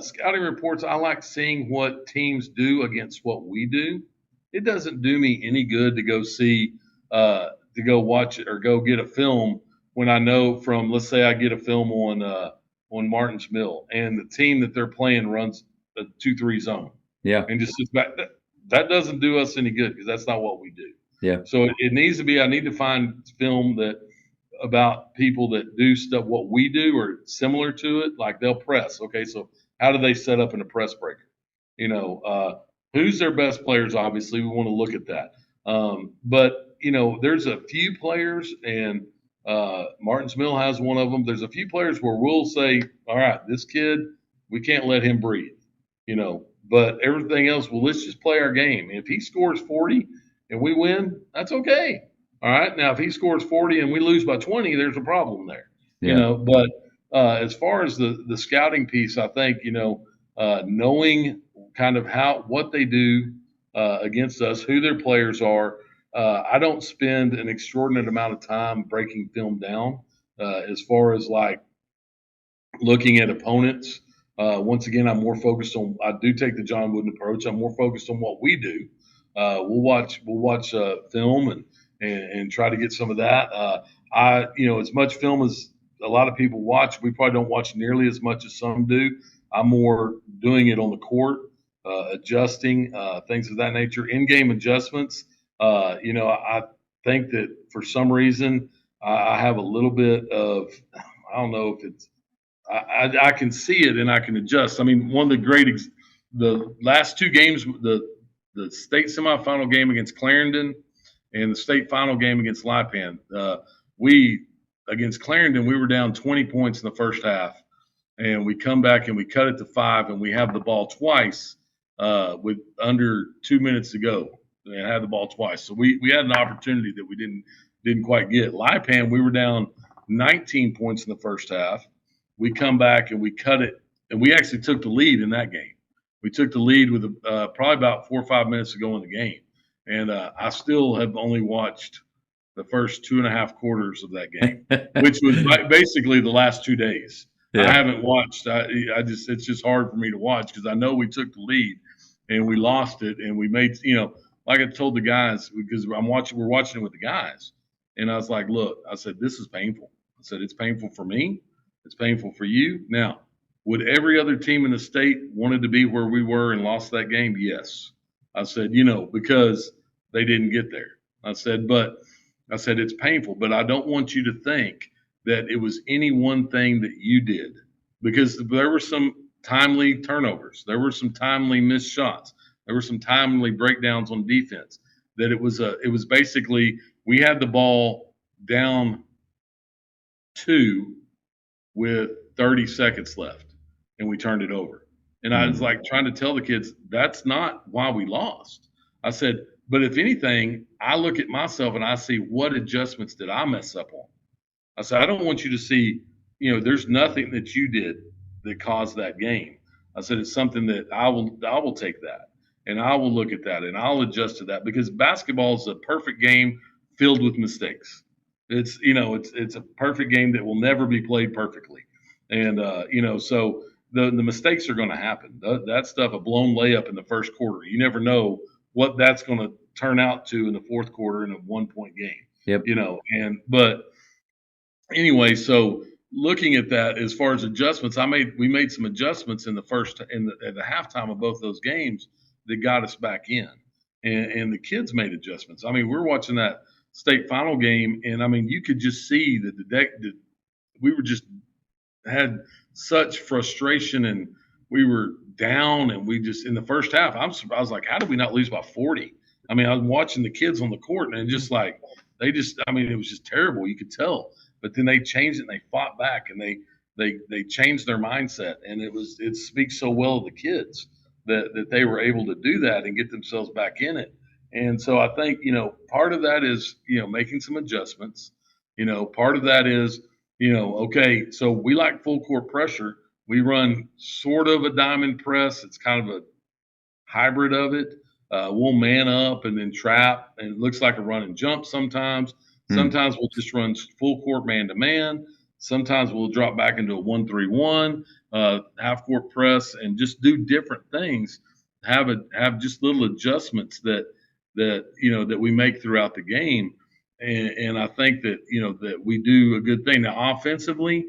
scouting reports, I like seeing what teams do against what we do. It doesn't do me any good to go see, to go watch it or go get a film when I know from, let's say I get a film on Martin's Mill and the team that they're playing runs a 2-3 zone. Yeah. And just sits back. That doesn't do us any good because that's not what we do. Yeah. So it needs to be. I need to find film about people that do stuff what we do or similar to it. Like they'll press. Okay, so how do they set up in a press breaker? Who's their best players? Obviously, we want to look at that. But there's a few players, and Martin's Mill has one of them. There's a few players where we'll say, all right, this kid, we can't let him breathe. But everything else, well, let's just play our game. If he scores 40 and we win, that's okay. All right. Now, if he scores 40 and we lose by 20, there's a problem there. Yeah. But as far as the scouting piece, I think, knowing kind of what they do against us, who their players are. I don't spend an extraordinary amount of time breaking film down as far as like looking at opponents. Once again, I'm more focused on. I do take the John Wooden approach. I'm more focused on what we do. We'll watch film and try to get some of that. As much film as a lot of people watch, we probably don't watch nearly as much as some do. I'm more doing it on the court, adjusting things of that nature, in-game adjustments. I think that for some reason I have a little bit of. I don't know if it's. I can see it and I can adjust. I mean, one of the last two games, the state semifinal game against Clarendon and the state final game against Lipan, against Clarendon, we were down 20 points in the first half, and we come back and we cut it to 5, and we have the ball twice with under 2 minutes to go, and had the ball twice. So we had an opportunity that we didn't quite get. Lipan, we were down 19 points in the first half. We come back and we cut it, and we actually took the lead in that game. We took the lead with probably about 4 or 5 minutes to go in the game, and I still have only watched the first 2.5 quarters of that game, which was basically the last 2 days. Yeah. I haven't watched. It's just hard for me to watch because I know we took the lead and we lost it, and we made like I told the guys because we're watching it with the guys, and I was like, look, I said this is painful. I said it's painful for me. It's painful for you. Now, would every other team in the state wanted to be where we were and lost that game? Yes. I said, because they didn't get there. I said, it's painful, but I don't want you to think that it was any one thing that you did because there were some timely turnovers. There were some timely missed shots. There were some timely breakdowns on defense that it was basically we had the ball down 2 with 30 seconds left, and we turned it over. And I was like trying to tell the kids, that's not why we lost. I said, but if anything, I look at myself and I see what adjustments did I mess up on. I said, I don't want you to see there's nothing that you did that caused that game. I said it's something that I will take that and I will look at that and I'll adjust to that because basketball is a perfect game filled with mistakes. It's a perfect game that will never be played perfectly, and so the mistakes are going to happen. That stuff, a blown layup in the first quarter, you never know what that's going to turn out to in the fourth quarter in a 1 point game. Yep. And but anyway, so looking at that as far as adjustments, we made some adjustments in the first at the halftime of both those games that got us back in, and the kids made adjustments. I mean, we're watching that state final game, and I mean, you could just see that that we were just had such frustration and we were down and we just in the first half I was like, how did we not lose by 40? I mean, I was watching the kids on the court and just like I mean, it was just terrible, you could tell. But then they changed it and they fought back and they changed their mindset, and it speaks so well of the kids that they were able to do that and get themselves back in it. And so I think, part of that is, making some adjustments. Part of that is, okay, so we like full court pressure. We run sort of a diamond press. It's kind of a hybrid of it. We'll man up and then trap, and it looks like a run and jump sometimes. Sometimes we'll just run full court man to man. Sometimes we'll drop back into a 1-3-1, half court press, and just do different things. Have just little adjustments that we make throughout the game, and I think that that we do a good thing. Now offensively,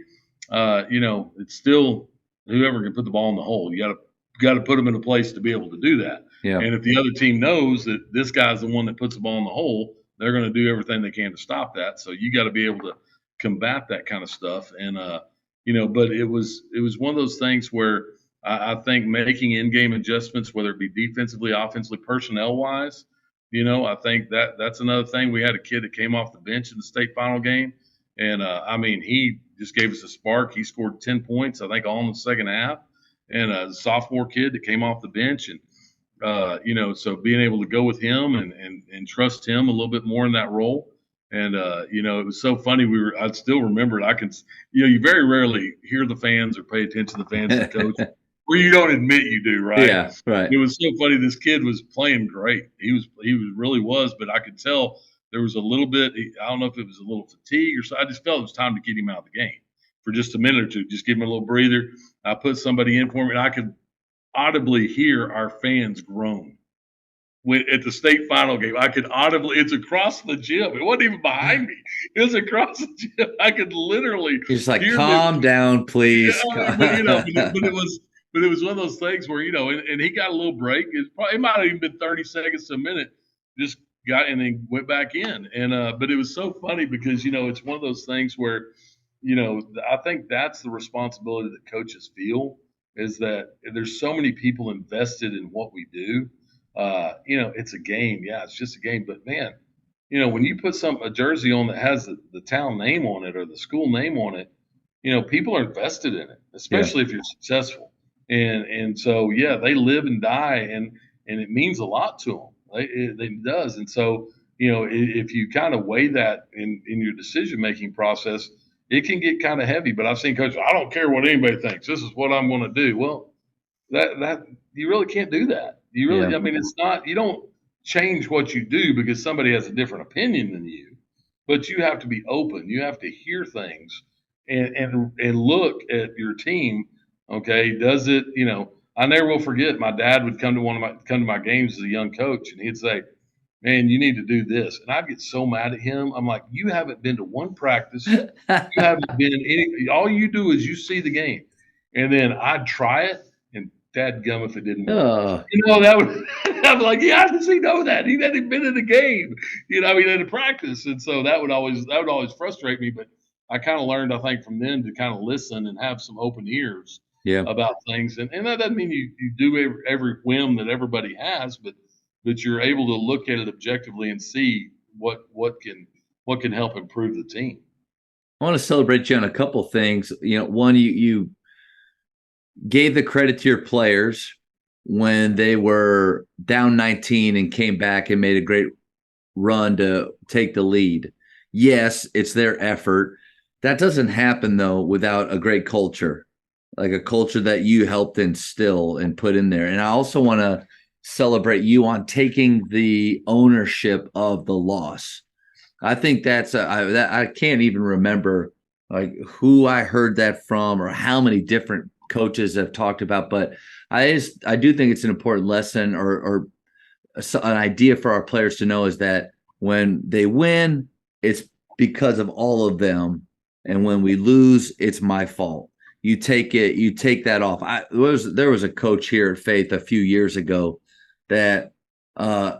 it's still whoever can put the ball in the hole. You got to put them in a place to be able to do that. Yeah. And if the other team knows that this guy's the one that puts the ball in the hole, they're going to do everything they can to stop that. So you got to be able to combat that kind of stuff. And but it was one of those things where I think making in-game adjustments, whether it be defensively, offensively, personnel-wise, I think that's another thing. We had a kid that came off the bench in the state final game, and I mean, he just gave us a spark. He scored 10 points, I think, all in the second half. And a sophomore kid that came off the bench, and so being able to go with him and trust him a little bit more in that role. And it was so funny. I still remember it. You very rarely hear the fans or pay attention to the fans and the coach, where you don't admit you do, right? Yeah, right. It was so funny. This kid was playing great. He really was, but I could tell there was a little bit. I don't know if it was a little fatigue or so. I just felt it was time to get him out of the game for just a minute or two. Just give him a little breather. I put somebody in for him, and I could audibly hear our fans groan at the state final game. I could audibly. It's across the gym. It wasn't even behind me. It was across the gym. I could literally. He's like, calm down, please. Yeah, but it was one of those things where and he got a little break. It might have even been 30 seconds to a minute. Just got and then went back in. And but it was so funny because it's one of those things where I think that's the responsibility that coaches feel, is that there's so many people invested in what we do. It's a game. Yeah, it's just a game. But man, when you put a jersey on that has the town name on it or the school name on it, people are invested in it, especially if you're successful. And so, yeah, they live and die, and it means a lot to them. It does. And so, if you kind of weigh that in your decision-making process, it can get kind of heavy. But I've seen coaches, I don't care what anybody thinks. This is what I'm going to do. Well, that you really can't do that. You really, I mean, it's not, you don't change what you do because somebody has a different opinion than you, but you have to be open. You have to hear things and look at your team. Okay. Does it, I never will forget, my dad would come to my games as a young coach, and he'd say, man, you need to do this. And I'd get so mad at him. I'm like, you haven't been to one practice. You haven't been all you do is you see the game. And then I'd try it, and dadgum if it didn't work. That would, I'm like, yeah, how does he know that? He hadn't been in the game, in a practice. And so that would always frustrate me. But I kind of learned, I think, from then to kind of listen and have some open ears about things. And that doesn't mean you do every whim that everybody has, but you're able to look at it objectively and see what can help improve the team. I want to celebrate you on a couple things. One, you gave the credit to your players when they were down 19 and came back and made a great run to take the lead. Yes, it's their effort, That doesn't happen though without a great culture, like a culture that you helped instill and put in there. And I also want to celebrate you on taking the ownership of the loss. I think I can't even remember like who I heard that from or how many different coaches have talked about, but I do think it's an important lesson or an idea for our players to know is that when they win, it's because of all of them, and when we lose, it's my fault. You take that off. There was a coach here at Faith a few years ago that I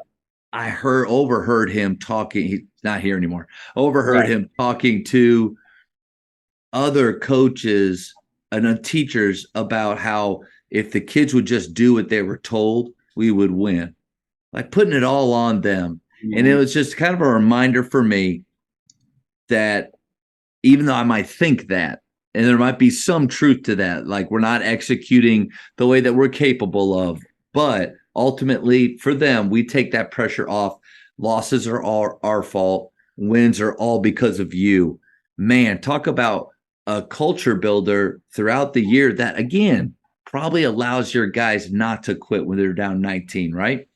overheard him talking. He's not here anymore. Overheard Right. him talking to other coaches and teachers about how if the kids would just do what they were told, we would win, like putting it all on them. And it was just kind of a reminder for me that even though I might think that, and there might be some truth to that, like we're not executing the way that we're capable of, but ultimately for them, we take that pressure off. Losses are all our fault. Wins are all because of you. Man, talk about a culture builder throughout the year that, again, probably allows your guys not to quit when they're down 19, right?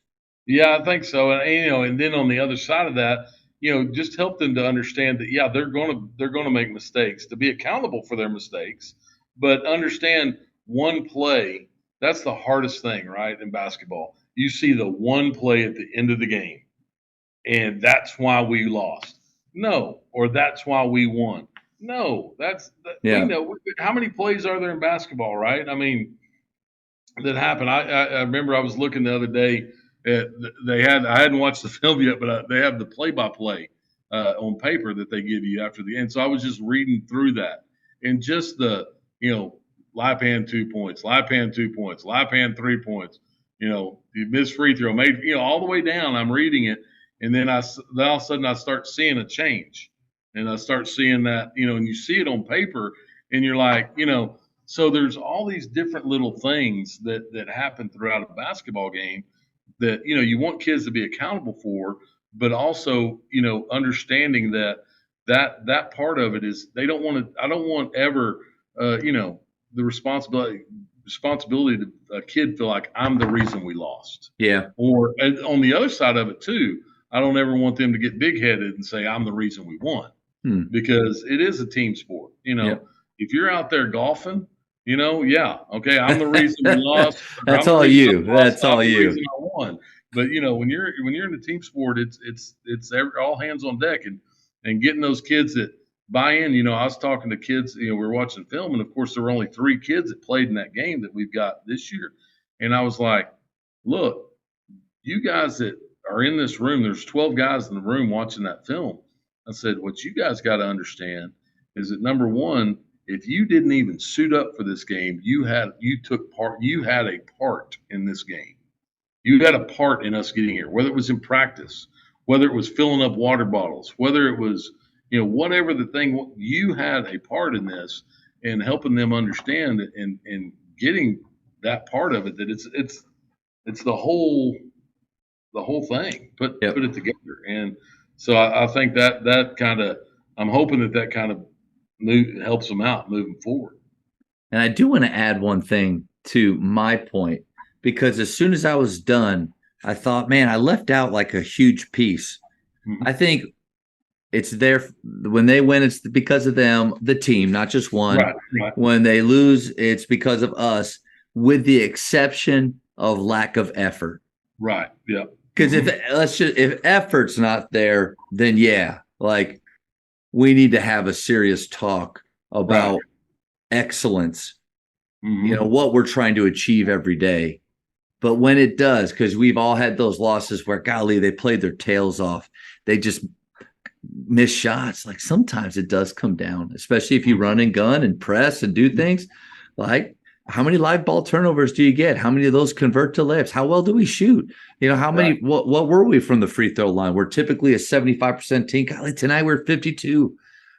Yeah, I think so. And then on the other side of that, just help them to understand that yeah, they're gonna make mistakes, to be accountable for their mistakes, but understand one play. That's the hardest thing, right? In basketball, you see the one play at the end of the game, and that's why we lost. No, or that's why we won. No, we Yeah. know how many plays are there in basketball, right? I mean, that happened. I remember I was looking the other day at I hadn't watched the film yet, but they have the play by play on paper that they give you after the end. So I was just reading through that and just the lap hand 2 points, lap hand 2 points, lap hand 3 points. You missed free throw, made all the way down. I'm reading it, and then then all of a sudden I start seeing a change, and I start seeing that and you see it on paper, and you're like so there's all these different little things that happen throughout a basketball game that you want kids to be accountable for, but also understanding that part of it is they don't want to. I don't want ever the responsibility to a kid feel like I'm the reason we lost. Yeah. Or on the other side of it too, I don't ever want them to get big headed and say I'm the reason we won, because it is a team sport. Yeah. If you're out there golfing, yeah, okay, I'm the reason we lost. That's I'm the all reason you. I lost. That's I'm all the you. reason I won. But when you're in a team sport, it's all hands on deck, and getting those kids that buy in. I was talking to kids. We were watching film, and of course there were only 3 kids that played in that game that we've got this year, and I was like, look, you guys that are in this room, there's 12 guys in the room watching that film. I said, what you guys got to understand is that number one, if you didn't even suit up for this game, you had a part in this game. You had a part in us getting here, whether it was in practice, whether it was filling up water bottles, whether it was, whatever the thing, you had a part in this, and helping them understand and getting that part of it, that it's the whole thing, put Yep. it together. And so I think that kind of, I'm hoping that kind of helps them out moving forward. And I do want to add one thing to my point, because as soon as I was done, I thought, man, I left out like a huge piece. Mhm. I think it's there when they win, it's because of them, the team, not just one. Right. When they lose, it's because of us, with the exception of lack of effort. Right. Yeah. Because if effort's not there, then yeah, like we need to have a serious talk about excellence. What we're trying to achieve every day. But when it does, because we've all had those losses where, golly, they played their tails off. They just miss shots. Like sometimes it does come down, especially if you run and gun and press and do things. Like how many live ball turnovers do you get? How many of those convert to layups? How well do we shoot? How many, what were we from the free throw line? We're typically a 75% team. Golly, tonight we're 52.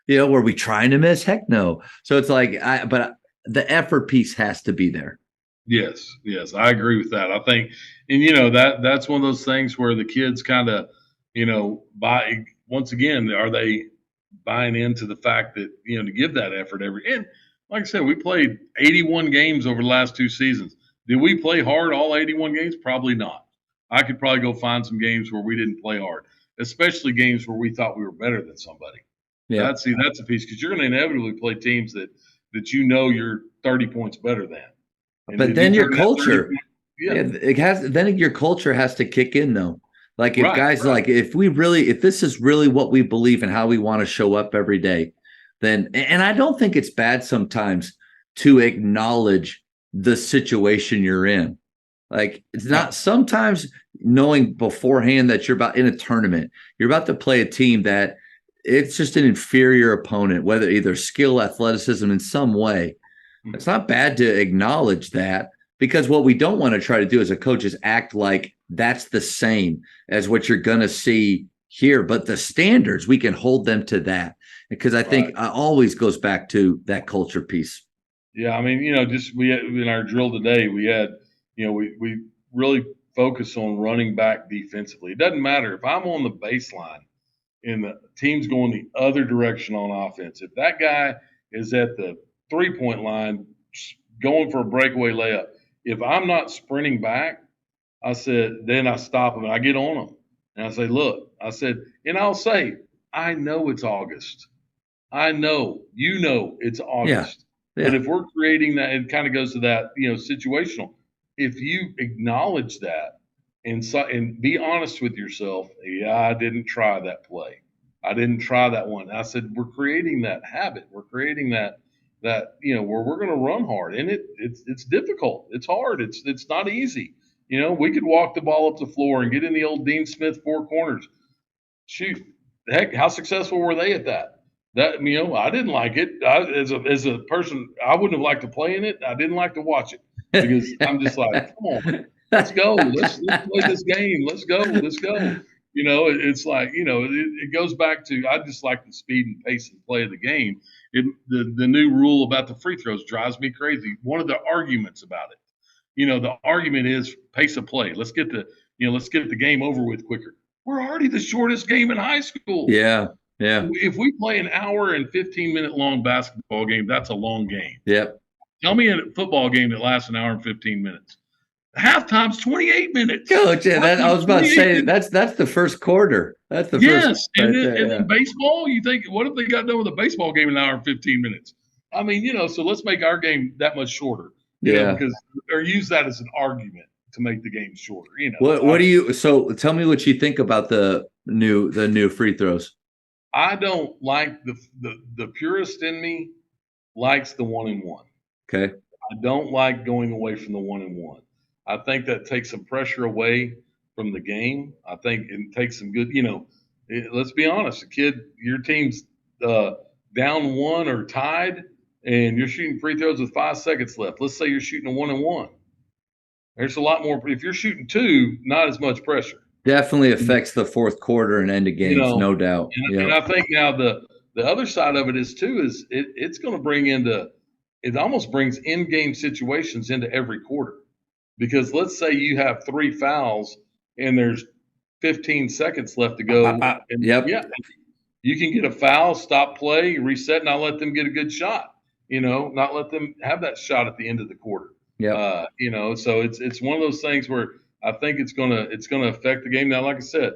Were we trying to miss? Heck no. So it's like, but the effort piece has to be there. Yes, I agree with that. I think, and that's one of those things where the kids kind of, once again, are they buying into the fact that, to give that effort and like I said, we played 81 games over the last 2 seasons. Did we play hard all 81 games? Probably not. I could probably go find some games where we didn't play hard, especially games where we thought we were better than somebody. Yeah. That's a piece, because you're going to inevitably play teams that you're 30 points better than. And but then your culture, yeah, then your culture has to kick in though. Like if guys right. like if this is really what we believe and how we want to show up every day, then and I don't think it's bad sometimes to acknowledge the situation you're in. Like it's not sometimes knowing beforehand that you're about in a tournament, you're about to play a team that it's just an inferior opponent, whether either skill, athleticism in some way. It's not bad to acknowledge that, because what we don't want to try to do as a coach is act like that's the same as what you're going to see here. But the standards, we can hold them to that, because I think it always goes back to that culture piece. Yeah, I mean, just we in our drill today, we had, we really focus on running back defensively. It doesn't matter if I'm on the baseline and the team's going the other direction on offense. If that guy is at the 3-point line going for a breakaway layup, if I'm not sprinting back, then I stop him and I get on him. And I say, look, and I'll say, I know it's August. I know, it's August. Yeah. But if we're creating that, it kind of goes to that, situational. If you acknowledge that and be honest with yourself, I didn't try that play. I didn't try that one. I said, we're creating that habit. We're creating that where we're going to run hard, and it's difficult. It's hard. It's not easy. We could walk the ball up the floor and get in the old Dean Smith four corners. Shoot, heck, how successful were they at that? That I didn't like it. As a person, I wouldn't have liked to play in it. I didn't like to watch it, because I'm just like, come on, let's go. Let's play this game. Let's go. It's like, it goes back to, I just like the speed and pace and play of the game. The new rule about the free throws drives me crazy. One of the arguments about it, the argument is pace of play. Let's get the game over with quicker. We're already the shortest game in high school. Yeah. Yeah. If we play an hour and 15-minute long basketball game, that's a long game. Yep. Tell me a football game that lasts an hour and 15 minutes. Halftime's 28 minutes. Coach, I was about to say that's the first quarter. That's the first. And then baseball. You think, what if they got done with a baseball game in an hour and 15 minutes? I mean, so let's make our game that much shorter. Or use that as an argument to make the game shorter. What do you? So tell me what you think about the new free throws. I don't like the purist in me likes the 1-and-1. Okay. I don't like going away from the 1-and-1. I think that takes some pressure away from the game. I think it takes some good, let's be honest, your team's down one or tied, and you're shooting free throws with 5 seconds left. Let's say you're shooting a 1-and-1. There's a lot more. If you're shooting 2, not as much pressure. Definitely affects the fourth quarter and end of games, no doubt. And I think now the other side of it is it's going to bring it almost brings in-game situations into every quarter. Because let's say you have 3 fouls and there's 15 seconds left to go. You can get a foul, stop play, reset, not let them get a good shot. Not let them have that shot at the end of the quarter. Yeah. So it's one of those things where I think it's gonna affect the game. Now, like I said,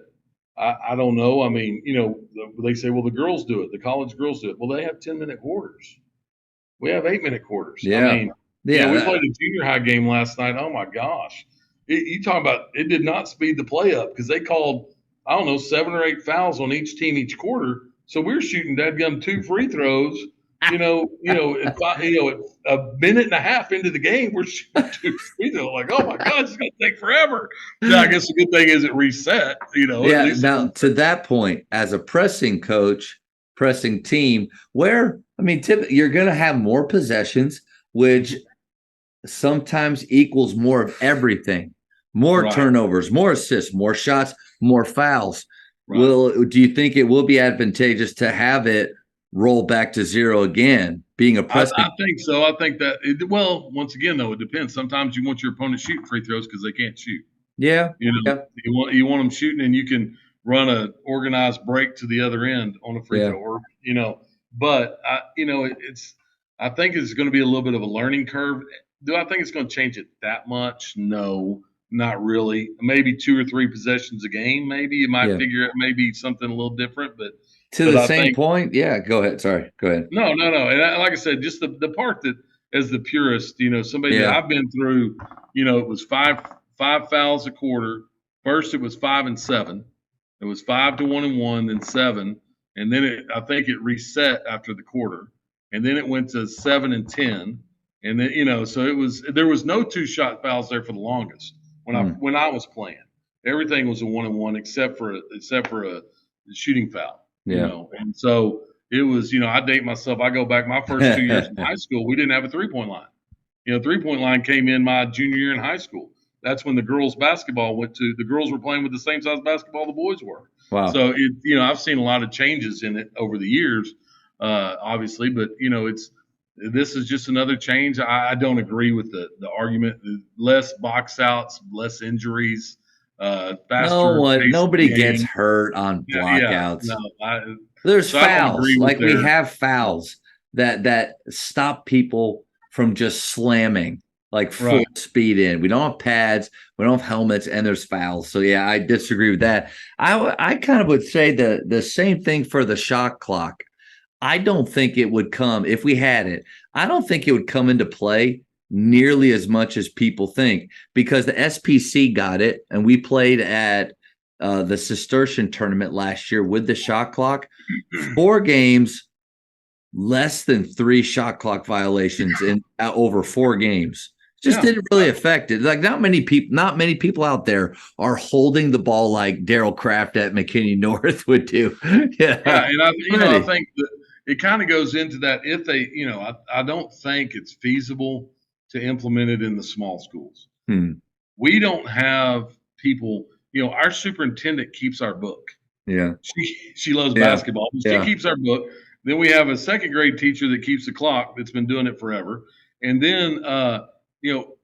I don't know. I mean, they say, well, the girls do it. The college girls do it. Well, they have 10-minute quarters. We have 8-minute quarters. Yeah. I mean, we played a junior high game last night. Oh my gosh. You talk about, it did not speed the play up, because they called, 7 or 8 fouls on each team each quarter. So we're shooting dadgum 2 free throws. A minute and a half into the game, we're shooting 2 free throws. Like, oh my God, it's going to take forever. Now, I guess the good thing is it reset. Yeah. Now, to that point, as a pressing coach, pressing team, you're going to have more possessions, which sometimes equals more of everything. More turnovers, more assists, more shots, more fouls. Right. Do you think it will be advantageous to have it roll back to 0 again, being a press? I think so. I think that once again, though, it depends. Sometimes you want your opponent shooting free throws because they can't shoot. Yeah. You want them shooting, and you can run a organized break to the other end on a free Yeah. throw, or But I think it's going to be a little bit of a learning curve. Do I think it's going to change it that much? No, not really. Maybe 2 or 3 possessions a game. Maybe you might Yeah. figure it maybe something a little different, To but the I same think point, yeah. Go ahead. Sorry. Go ahead. no. And like I said, just the part that, as the purist, somebody that Yeah. I've been through, it was five fouls a quarter. First, it was 5 and 7. It was 5 to 1 and 1, then 7, and then I think it reset after the quarter, and then it went to 7 and 10, and then so there was no 2 shot fouls there for the longest when I was playing. Everything was a 1 and 1 except for a shooting foul. Yeah. And so it was, I date myself. I go back my first 2 years in high school, we didn't have a 3-point line. 3-point line came in my junior year in high school. That's when the girls basketball the girls were playing with the same size basketball the boys were. Wow. So I've seen a lot of changes in it over the years, obviously, but this is just another change. I don't agree with the argument. Less box outs, less injuries, faster pace Nobody of the gets game. hurt on blockouts. No, There's so I don't fouls. agree with Like we have fouls that stop people from just slamming like full speed in. We don't have pads, we don't have helmets, and there's fouls. So yeah, I disagree with that. I kind of would say the same thing for the shot clock. I don't think it would come if we had it. I don't think it would come into play nearly as much as people think, because the SPC got it, and we played at the Cistercian tournament last year with the shot clock. 4 games, less than 3 shot clock violations in over 4 games. Just didn't really affect it. Like not many people out there are holding the ball like Daryl Kraft at McKinney North would do. Yeah, and I think that it kind of goes into that. If they, I don't think it's feasible to implement it in the small schools. We don't have people. Our superintendent keeps our book. Yeah, she loves basketball. She keeps our book. Then we have a second grade teacher that keeps the clock. That's been doing it forever. And then,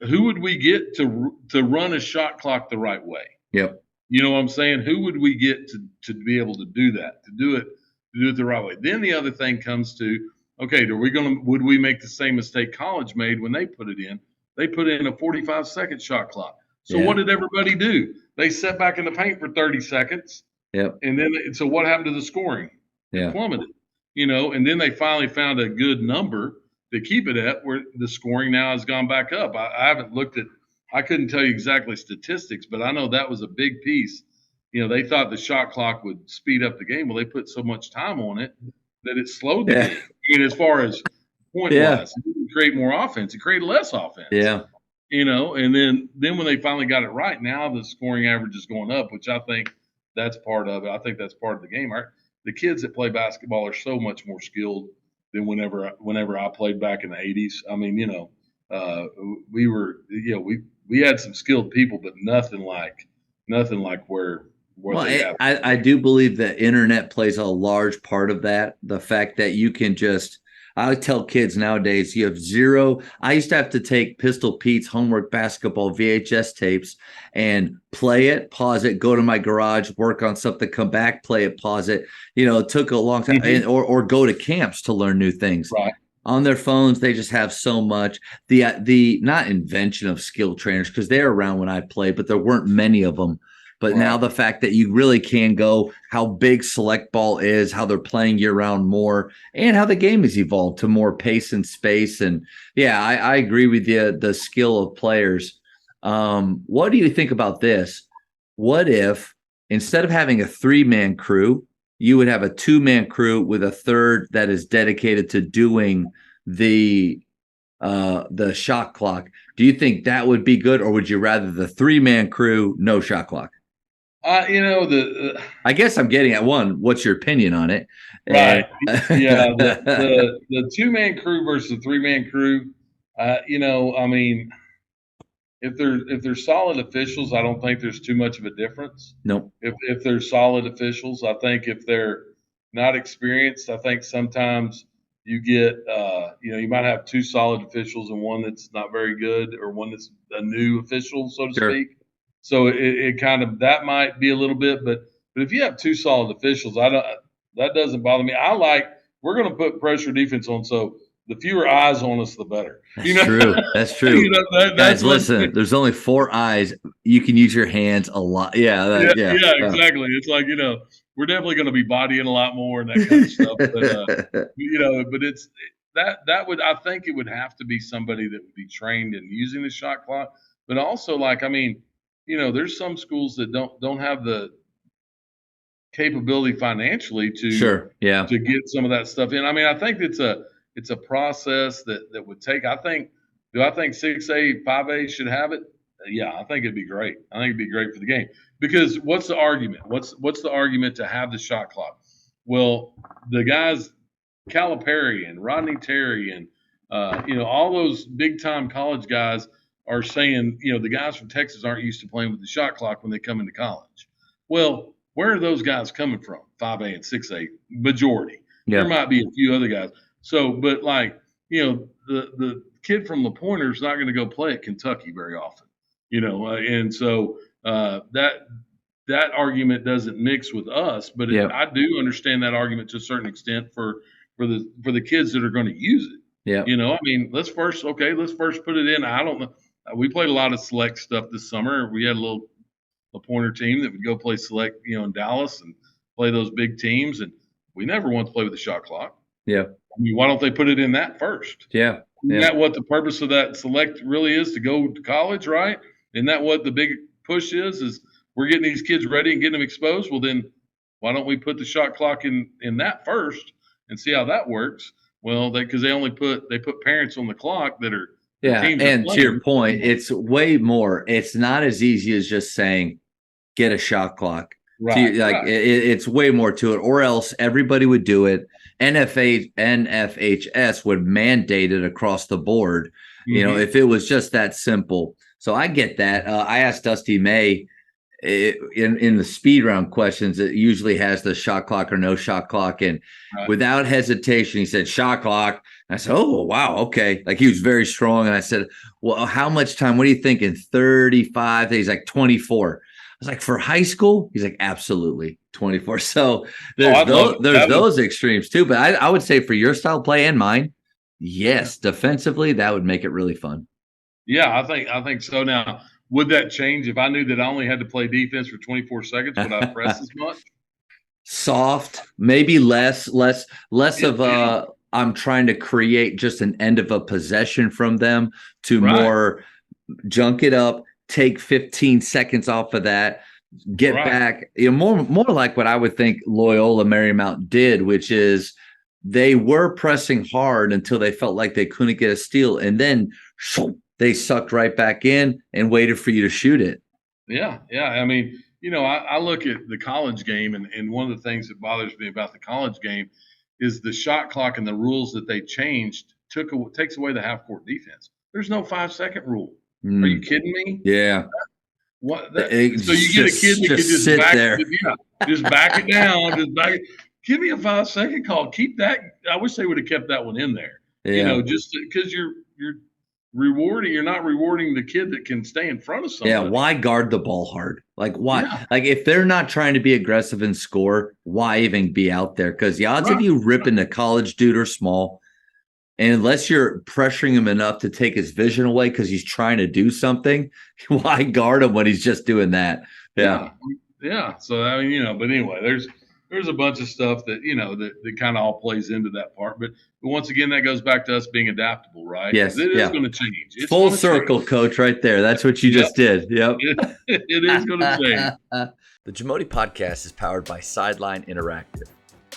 who would we get to run a shot clock the right way? Yep. You know what I'm saying? Who would we get to be able to do that? To do it the right way? Then the other thing comes to, okay, would we make the same mistake college made when they put it in? They put in a 45-second shot clock. So what did everybody do? They sat back in the paint for 30 seconds. Yep. And then, so what happened to the scoring? It plummeted. And then they finally found a good number to keep it at, where the scoring now has gone back up. I haven't looked at, I couldn't tell you exactly statistics, but I know that was a big piece. They thought the shot clock would speed up the game. Well, they put so much time on it that it slowed the game. I mean, as far as point-wise, it didn't create more offense. It created less offense. Yeah. And then when they finally got it right, now the scoring average is going up, which I think that's part of it. I think that's part of the game. The kids that play basketball are so much more skilled than whenever I played back in the 80s. I mean, we were, we had some skilled people, but nothing like where they have. I do believe the internet plays a large part of that. The fact that you can just, I tell kids nowadays, you have zero. I used to have to take Pistol Pete's homework basketball VHS tapes and play it, pause it, go to my garage, work on something, come back, play it, pause it. It took a long time, or go to camps to learn new things. Right. On their phones, they just have so much. The not invention of skill trainers, because they're around when I played, but there weren't many of them. But now the fact that you really can go, how big select ball is, how they're playing year round more, and how the game has evolved to more pace and space. And I agree with you, the skill of players. What do you think about this? What if instead of having a 3-man crew, you would have a 2-man crew with a third that is dedicated to doing the shot clock? Do you think that would be good, or would you rather the 3-man crew, no shot clock? I guess I'm getting at one. What's your opinion on it? Right. The 2-man crew versus the 3-man crew. I mean, if there's solid officials, I don't think there's too much of a difference. Nope. If they're solid officials, I think if they're not experienced, I think sometimes you get, you might have 2 solid officials and one that's not very good, or one that's a new official, so to speak. So it kind of, that might be a little bit, but But if you have two solid officials, that doesn't bother me. We're going to put pressure defense on, so the fewer eyes on us, the better. That's true. That's true. That's Guys, listen, there's only 4 eyes. You can use your hands a lot. Yeah, exactly. It's like, we're definitely going to be bodying a lot more and that kind of stuff. But, but it's I think it would have to be somebody that would be trained in using the shot clock. But also, there's some schools that don't have the capability financially to get some of that stuff in. I mean, I think it's a process that would take. Do I think 6A, 5A should have it? Yeah, I think it'd be great. I think it'd be great for the game because what's the argument? What's the argument to have the shot clock? Well, the guys, Calipari and Rodney Terry and all those big time college guys are saying, the guys from Texas aren't used to playing with the shot clock when they come into college. Well, where are those guys coming from? 5A and 6A majority. Yeah. There might be a few other guys. So, but the kid from LaPoynor is not going to go play at Kentucky very often, and so that argument doesn't mix with us. But I do understand that argument to a certain extent for the kids that are going to use it. Yeah, I mean, let's first put it in. I don't know. We played a lot of select stuff this summer. We had a little LaPoynor team that would go play select, in Dallas and play those big teams, and we never want to play with the shot clock. Yeah. I mean, why don't they put it in that first? Yeah. Isn't that what the purpose of that select really is, to go to college, right? Isn't that what the big push is we're getting these kids ready and getting them exposed? Well, then why don't we put the shot clock in that first and see how that works? Well, because they put parents on the clock that are and to your point, it's way more. It's not as easy as just saying get a shot clock. Right. It's way more to it, or else everybody would do it. NFHS would mandate it across the board, if it was just that simple. So I get that. I asked Dusty May in the speed round questions, it usually has the shot clock or no shot clock. And without hesitation, he said shot clock. And I said, oh, wow. Okay. Like, he was very strong. And I said, well, how much time? What are you thinking? 35? He's like 24. I was like, for high school? He's like, absolutely 24. So there's those extremes too. But I would say for your style of play and mine, yes, defensively, that would make it really fun. Yeah, I think so. Now, would that change if I knew that I only had to play defense for 24 seconds? Would I press as much? Soft, maybe less of I'm trying to create just an end of a possession from them to more junk it up, take 15 seconds off of that, get back. More like what I would think Loyola Marymount did, which is they were pressing hard until they felt like they couldn't get a steal, and then they sucked right back in and waited for you to shoot it. Yeah. I mean, I look at the college game, and one of the things that bothers me about the college game is the shot clock and the rules that they changed takes away the half court defense. There's no 5-second rule. Are you kidding me? Yeah. So you get a kid that can just sit back there. Just back it down. Give me a 5-second call. Keep that. I wish they would have kept that one in there. Yeah. Just because you're not rewarding the kid that can stay in front of somebody. Yeah, why guard the ball hard? Like, why? Yeah. Like, if they're not trying to be aggressive and score, why even be out there? Because the odds of you ripping a college dude are small. And unless you're pressuring him enough to take his vision away because he's trying to do something, why guard him when he's just doing that? Yeah. So, I mean, but anyway, there's a bunch of stuff that, that kind of all plays into that part. But once again, that goes back to us being adaptable, right? Yes. It is going to change. It's full circle, change. Coach, right there. That's what you just did. Yep. It is going to change. The Jamodi podcast is powered by Sideline Interactive.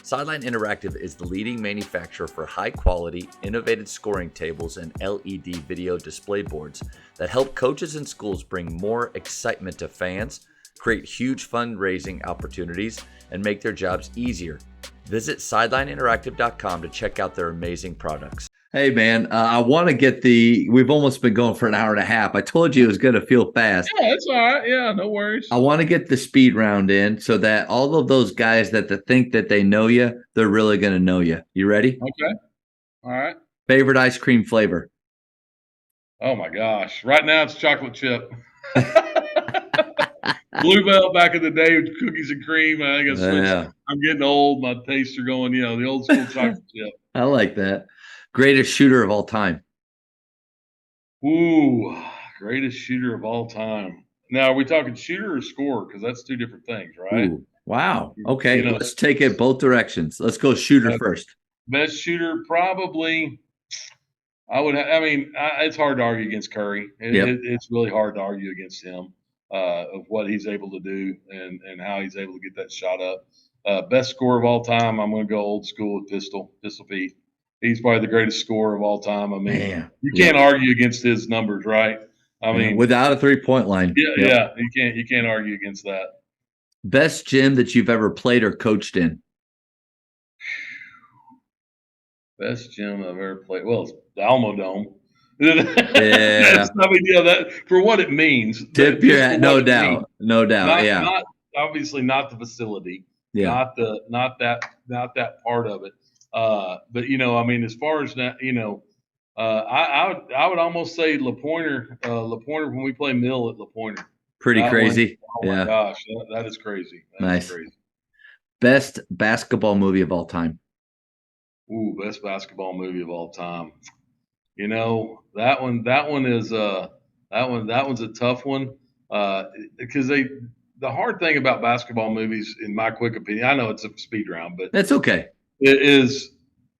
Sideline Interactive is the leading manufacturer for high-quality, innovative scoring tables and LED video display boards that help coaches and schools bring more excitement to fans, create huge fundraising opportunities, and make their jobs easier. Visit sidelineinteractive.com to check out their amazing products. Hey, man, I want to get we've almost been going for an hour and a half. I told you it was going to feel fast. Yeah, that's all right. Yeah, no worries. I want to get the speed round in so that all of those guys that think that they know you, they're really going to know you. You ready? Okay. All right. Favorite ice cream flavor? Oh, my gosh. Right now it's chocolate chip. Blue belt back in the day with cookies and cream. I think I switched. Yeah, I'm getting old. My tastes are going, the old school chocolate chip. I like that. Greatest shooter of all time. Ooh, greatest shooter of all time. Now, are we talking shooter or scorer? Because that's two different things, right? Ooh, wow. You Okay, know, let's take it both directions. Let's go shooter uh, first. best shooter probably. It's hard to argue against Curry. Yep. It's really hard to argue against him of what he's able to do and how he's able to get that shot up. Best scorer of all time, I'm going to go old school with Pistol Pete. He's probably the greatest scorer of all time. I mean, Man. you can't Yep. argue against his numbers, right? I Yeah. mean, Without a 3-point line. yeah, Yep. yeah, you can't argue against that. Best gym that you've ever played or coached in. Best gym I've ever played. Well, it's the Alamo Dome. Yeah. That for what it means. Tip your hat. No doubt. No doubt. Not Yeah. not obviously not the facility, Yeah. not that part of it. But as far as that, I would almost say LaPoynor when we play Mill at LaPoynor. Pretty That one, crazy. oh my Yeah. gosh, that is crazy. That is Nice. crazy. Best basketball movie of all time. Ooh, best basketball movie of all time. That one's a tough one because the hard thing about basketball movies, in my quick opinion, I know it's a speed round, but That's okay. it is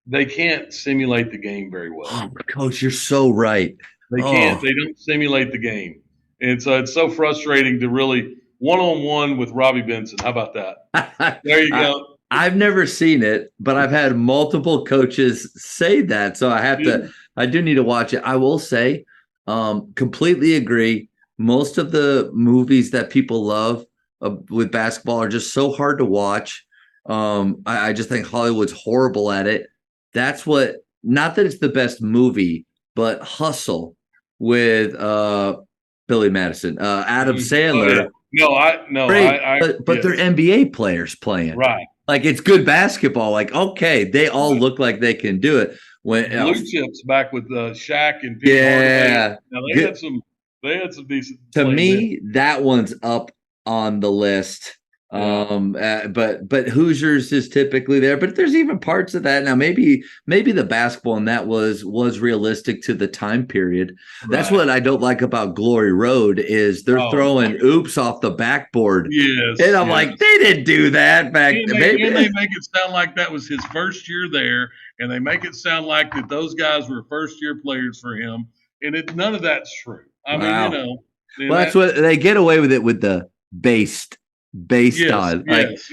they can't simulate the game very well. Oh, Coach, you're so right. They can't. They don't simulate the game, and so it's so frustrating to really one-on-one with Robbie Benson. How about that? There you go. I've never seen it, but I've had multiple coaches say that. So I do need to watch it. I will say, completely agree. Most of the movies that people love with basketball are just so hard to watch. I just think Hollywood's horrible at it. That's not that it's the best movie, but Hustle with Billy Madison, Adam Sandler. But they're NBA players playing. Right. Like, it's good basketball. Like, okay, they all look like they can do it. When Blue Chips back with Shaq and Pete Hardaway. Now, they had some decent. To me, that one's up on the list. Yeah. But Hoosiers is typically there. But there's even parts of that now. Maybe the basketball in that was realistic to the time period. That's what I don't like about Glory Road is they're throwing oops off the backboard. Yes, and I'm like, they didn't do that back then. And they make it sound like that was his first year there, and they make it sound like that those guys were first year players for him, and none of that's true. I mean, well, that's what they get away with it with the based on. Let's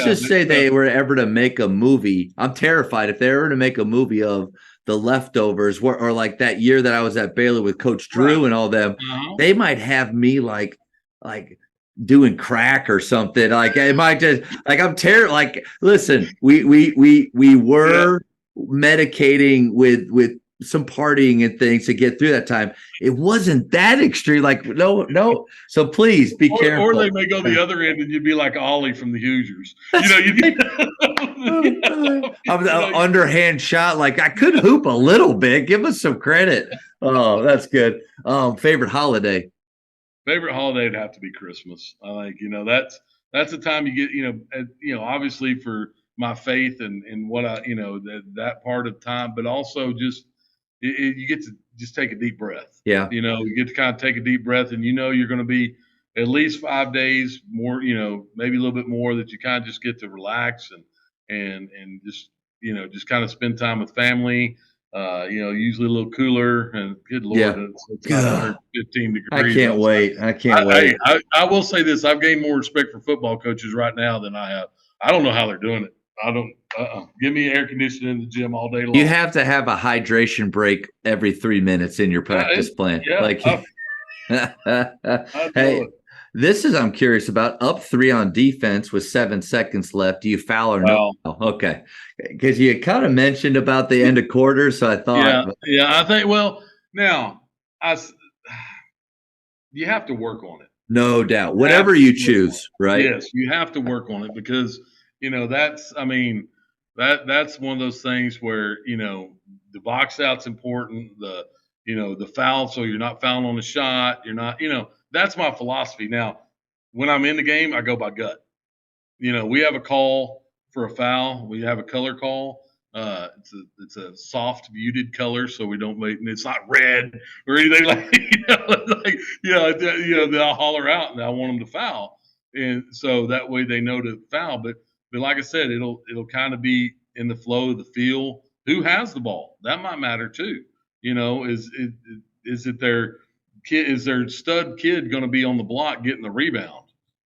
just say they were ever to make a movie. I'm terrified if they were to make a movie of The Leftovers or like that year that I was at Baylor with Coach Drew and all them. They might have me like doing crack or something. Like it might just like I'm terrified. Like, listen, we were medicating with some partying and things to get through that time. It wasn't that extreme. Like, no. So please be careful. Or they may go the other end and you'd be like Ollie from the Hoosiers. I'm the underhand shot. Like, I could hoop a little bit. Give us some credit. Oh, that's good. Favorite holiday? Favorite holiday would have to be Christmas. I think, that's the time you get, obviously for my faith and what that part of time, but also just, you get to just take a deep breath. Yeah. You get to kind of take a deep breath and you're going to be at least 5 days more, maybe a little bit more that you kind of just get to relax and just, just kind of spend time with family. Usually a little cooler and good Lord, it's not 115 degrees. I can't wait. I will say this. I've gained more respect for football coaches right now than I have. I don't know how they're doing it. I don't. Give me air conditioning in the gym all day long. You have to have a hydration break every 3 minutes in your practice plan. Hey, this is I'm curious about. Up 3 on defense with 7 seconds left. Do you foul or no? Okay, because you kind of mentioned about the end of quarter, so I thought. Yeah. I think. Well, now you have to work on it. No doubt. Whatever you choose, right? Yes, you have to work on it because that's one of those things where the box out's important. The foul, so you're not fouling on the shot. You're not. That's my philosophy. Now, when I'm in the game, I go by gut. We have a call for a foul. We have a color call. It's a soft muted color, so we don't make it's not red or anything they'll holler out and I want them to foul, and so that way they know to foul. But like I said, it'll kind of be in the flow of the feel. Who has the ball? That might matter too. Is it their kid? Is their stud kid going to be on the block getting the rebound?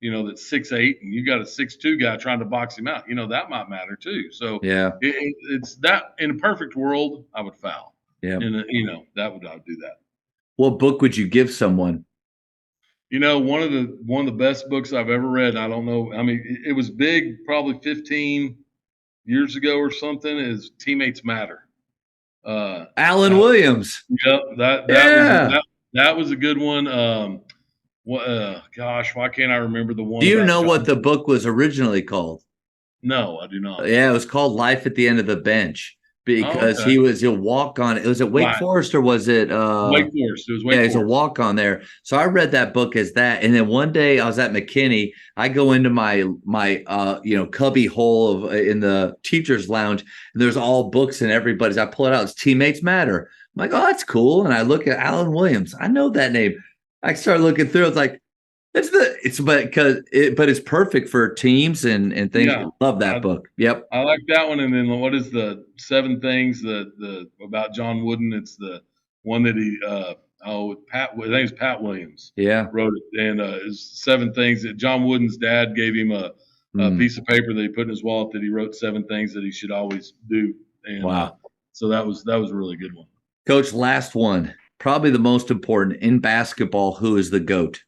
That's 6'8", and you got a 6'2" guy trying to box him out. That might matter too. So Yeah. it's that in a perfect world, I would foul. Yeah. And I would do that. What book would you give someone? One of the best books I've ever read. I don't know. I mean, it was big, probably 15 years ago or something. Is Teammates Matter? Alan Williams. Yep. That was a good one. Gosh, why can't I remember the one? Do you know what the book was originally called? No, I do not. Yeah, it was called Life at the End of the Bench because he'll walk on it. Was it Wake Forest or was it Wake Forest? It was Wake Forest. It's a walk on there. So I read that book as that. And then one day I was at McKinney. I go into my cubby hole in the teacher's lounge, and there's all books and everybody's. I pull it out. It's Teammates Matter. I'm like, oh, that's cool. And I look at Alan Williams. I know that name. I started looking through. It's like but it's perfect for teams and things. Yeah, Love that book. Yep, I like that one. And then what is the 7 things the about John Wooden? It's the one that he Pat. I think it's Pat Williams. Yeah, wrote it, and it's 7 things that John Wooden's dad gave him a piece of paper that he put in his wallet that he wrote 7 things that he should always do. And wow, so that was a really good one. Coach, last one. Probably the most important in basketball. Who is the GOAT?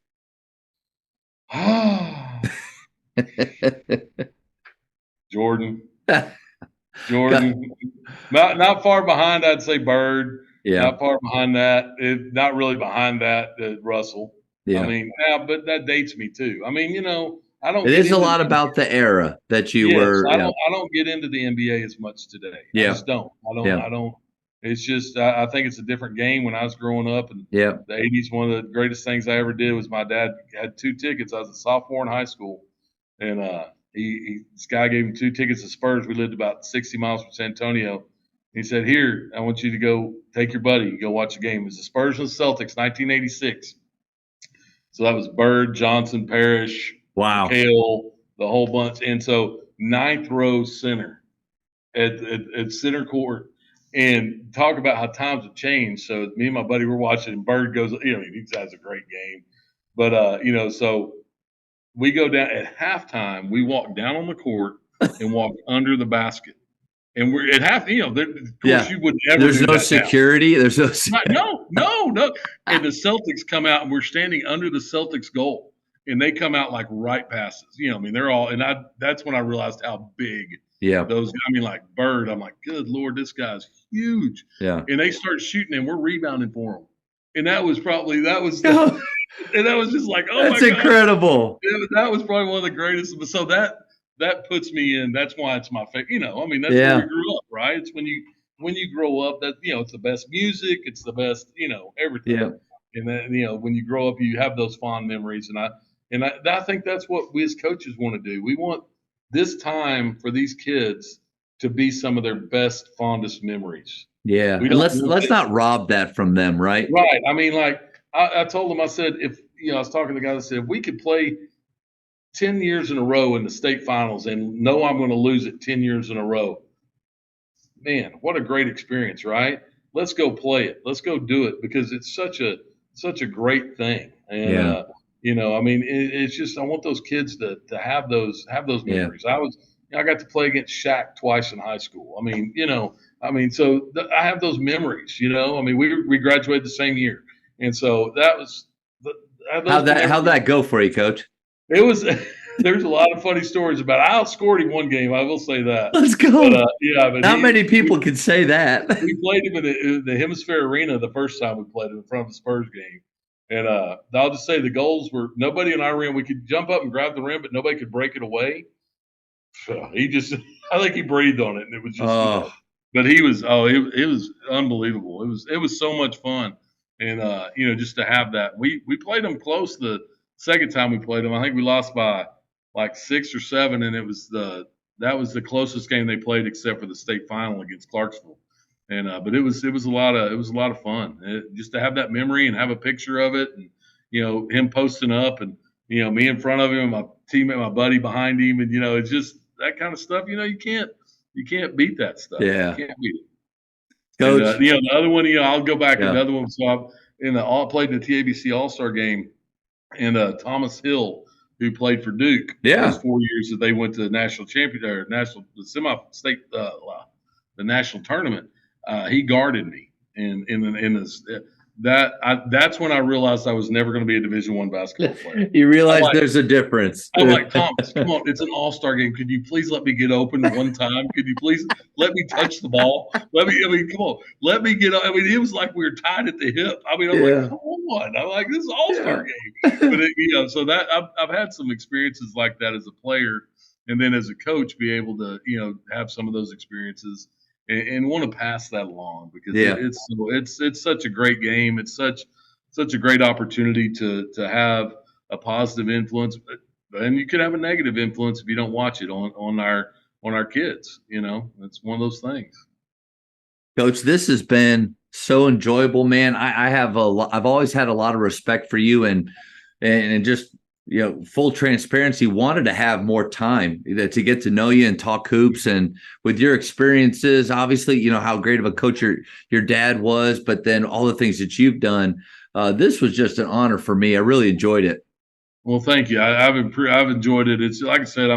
Jordan. Not far behind. I'd say Bird. Yeah. Not far behind that. Not really behind that. Russell. Yeah. I mean, but that dates me too. I mean, I don't. It is a lot about the era that you were. I don't get into the NBA as much today. Yeah. I just don't. I don't. It's just I think it's a different game. When I was growing up in the 80s, one of the greatest things I ever did was my dad had 2 tickets. I was a sophomore in high school, and this guy gave him 2 tickets to Spurs. We lived about 60 miles from San Antonio. He said, "Here, I want you to go take your buddy, go watch a game." It was the Spurs and the Celtics, 1986. So that was Bird, Johnson, Parrish, Hale, the whole bunch. And so 9th row center at center court. And talk about how times have changed. So me and my buddy were watching, and Bird goes, he has a great game. But, so we go down at halftime. We walk down on the court and walk under the basket. And we're at half, of course you would never There's do no that security. Now. There's no No. And the Celtics come out, and we're standing under the Celtics goal. And they come out like right passes. They're all – and that's when I realized how big – those, like Bird, I'm like, good Lord, this guy's huge. Yeah. And they start shooting and we're rebounding for them. And that was and that was just like, oh, that's incredible. That was probably one of the greatest. So that puts me in, that's why it's my favorite. That's where we grew up, right? It's when you grow up that, it's the best music. It's the best, everything. Yeah. And then, when you grow up, you have those fond memories. And I think that's what we as coaches want to do. We want this time for these kids to be some of their best, fondest memories. Yeah. And let's not rob that from them, right? Right. I mean, like I told them, I said, if I was talking to the guy that said, if we could play 10 years in a row in the state finals and know I'm going to lose it 10 years in a row, man, what a great experience, right? Let's go play it. Let's go do it because it's such a great thing. And it's just I want those kids to have those memories. I got to play against Shaq twice in high school. So I have those memories. We graduated the same year, and so that was how'd that go for you, Coach? It was. There's a lot of funny stories about it. I outscored him one game. I will say that. Let's go. But not many people can say that. We played him in the Hemisphere Arena the first time we played him in front of the Spurs game. And I'll just say the goals were nobody in our rim. We could jump up and grab the rim, but nobody could break it away. So I think he breathed on it, and it was just. But he was. It was unbelievable. It was so much fun, and just to have that. We played them close the Second time we played them, I think we lost by like 6 or 7, and that was the closest game they played except for the state final against Clarksville. And but it was a lot of fun just to have that memory and have a picture of it, and him posting up, and me in front of him, and my teammate, my buddy behind him, and it's just that kind of stuff. You can't beat that stuff. Yeah. You can't beat it. Coach. And, the other one, I'll go back Yeah. to the other one. So I played in the TABC All-Star game, and Thomas Hill, who played for Duke, those 4 years that they went to the national championship or the semi-state, the national tournament, he guarded me in this. That's when I realized I was never going to be a Division I basketball player. You realize there's a difference. I'm like, Thomas, come on, it's an all-star game. Could you please let me get open one time? Could you please let me touch the ball? Come on, let me get. It was like we were tied at the hip. I'm like, come on. I'm like, this is an all-star game. But so that I've had some experiences like that as a player, and then as a coach, be able to have some of those experiences. And want to pass that along, because it's such a great game. It's such a great opportunity to have a positive influence, and you could have a negative influence if you don't watch it on our kids. It's one of those things. Coach, this has been so enjoyable, man. I've always had a lot of respect for you, and just full transparency, wanted to have more time to get to know you and talk hoops, and with your experiences, obviously, how great of a coach your dad was, but then all the things that you've done. This was just an honor for me. I really enjoyed it. Well, thank you. I've enjoyed it. It's like I said,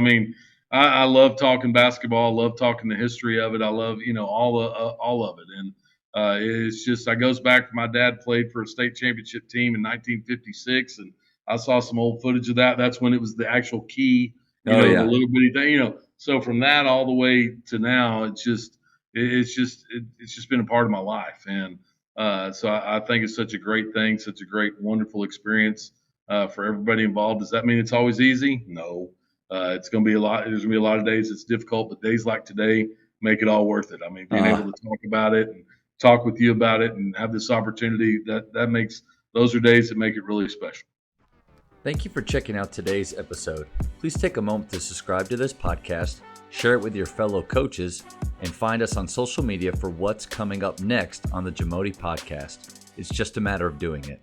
I love talking basketball. I love talking the history of it. I love, all of it. And it's just, I goes back, my dad played for a state championship team in 1956, and I saw some old footage of that. That's when it was the actual key, the little bitty thing, So from that all the way to now, it's just been a part of my life, and so I think it's such a great thing, such a great, wonderful experience for everybody involved. Does that mean it's always easy? No, it's going to be a lot. There's going to be a lot of days it's difficult, but days like today make it all worth it. Being able to talk about it and talk with you about it and have this opportunity, those are days that make it really special. Thank you for checking out today's episode. Please take a moment to subscribe to this podcast, share it with your fellow coaches, and find us on social media for what's coming up next on the Jamodi Podcast. It's just a matter of doing it.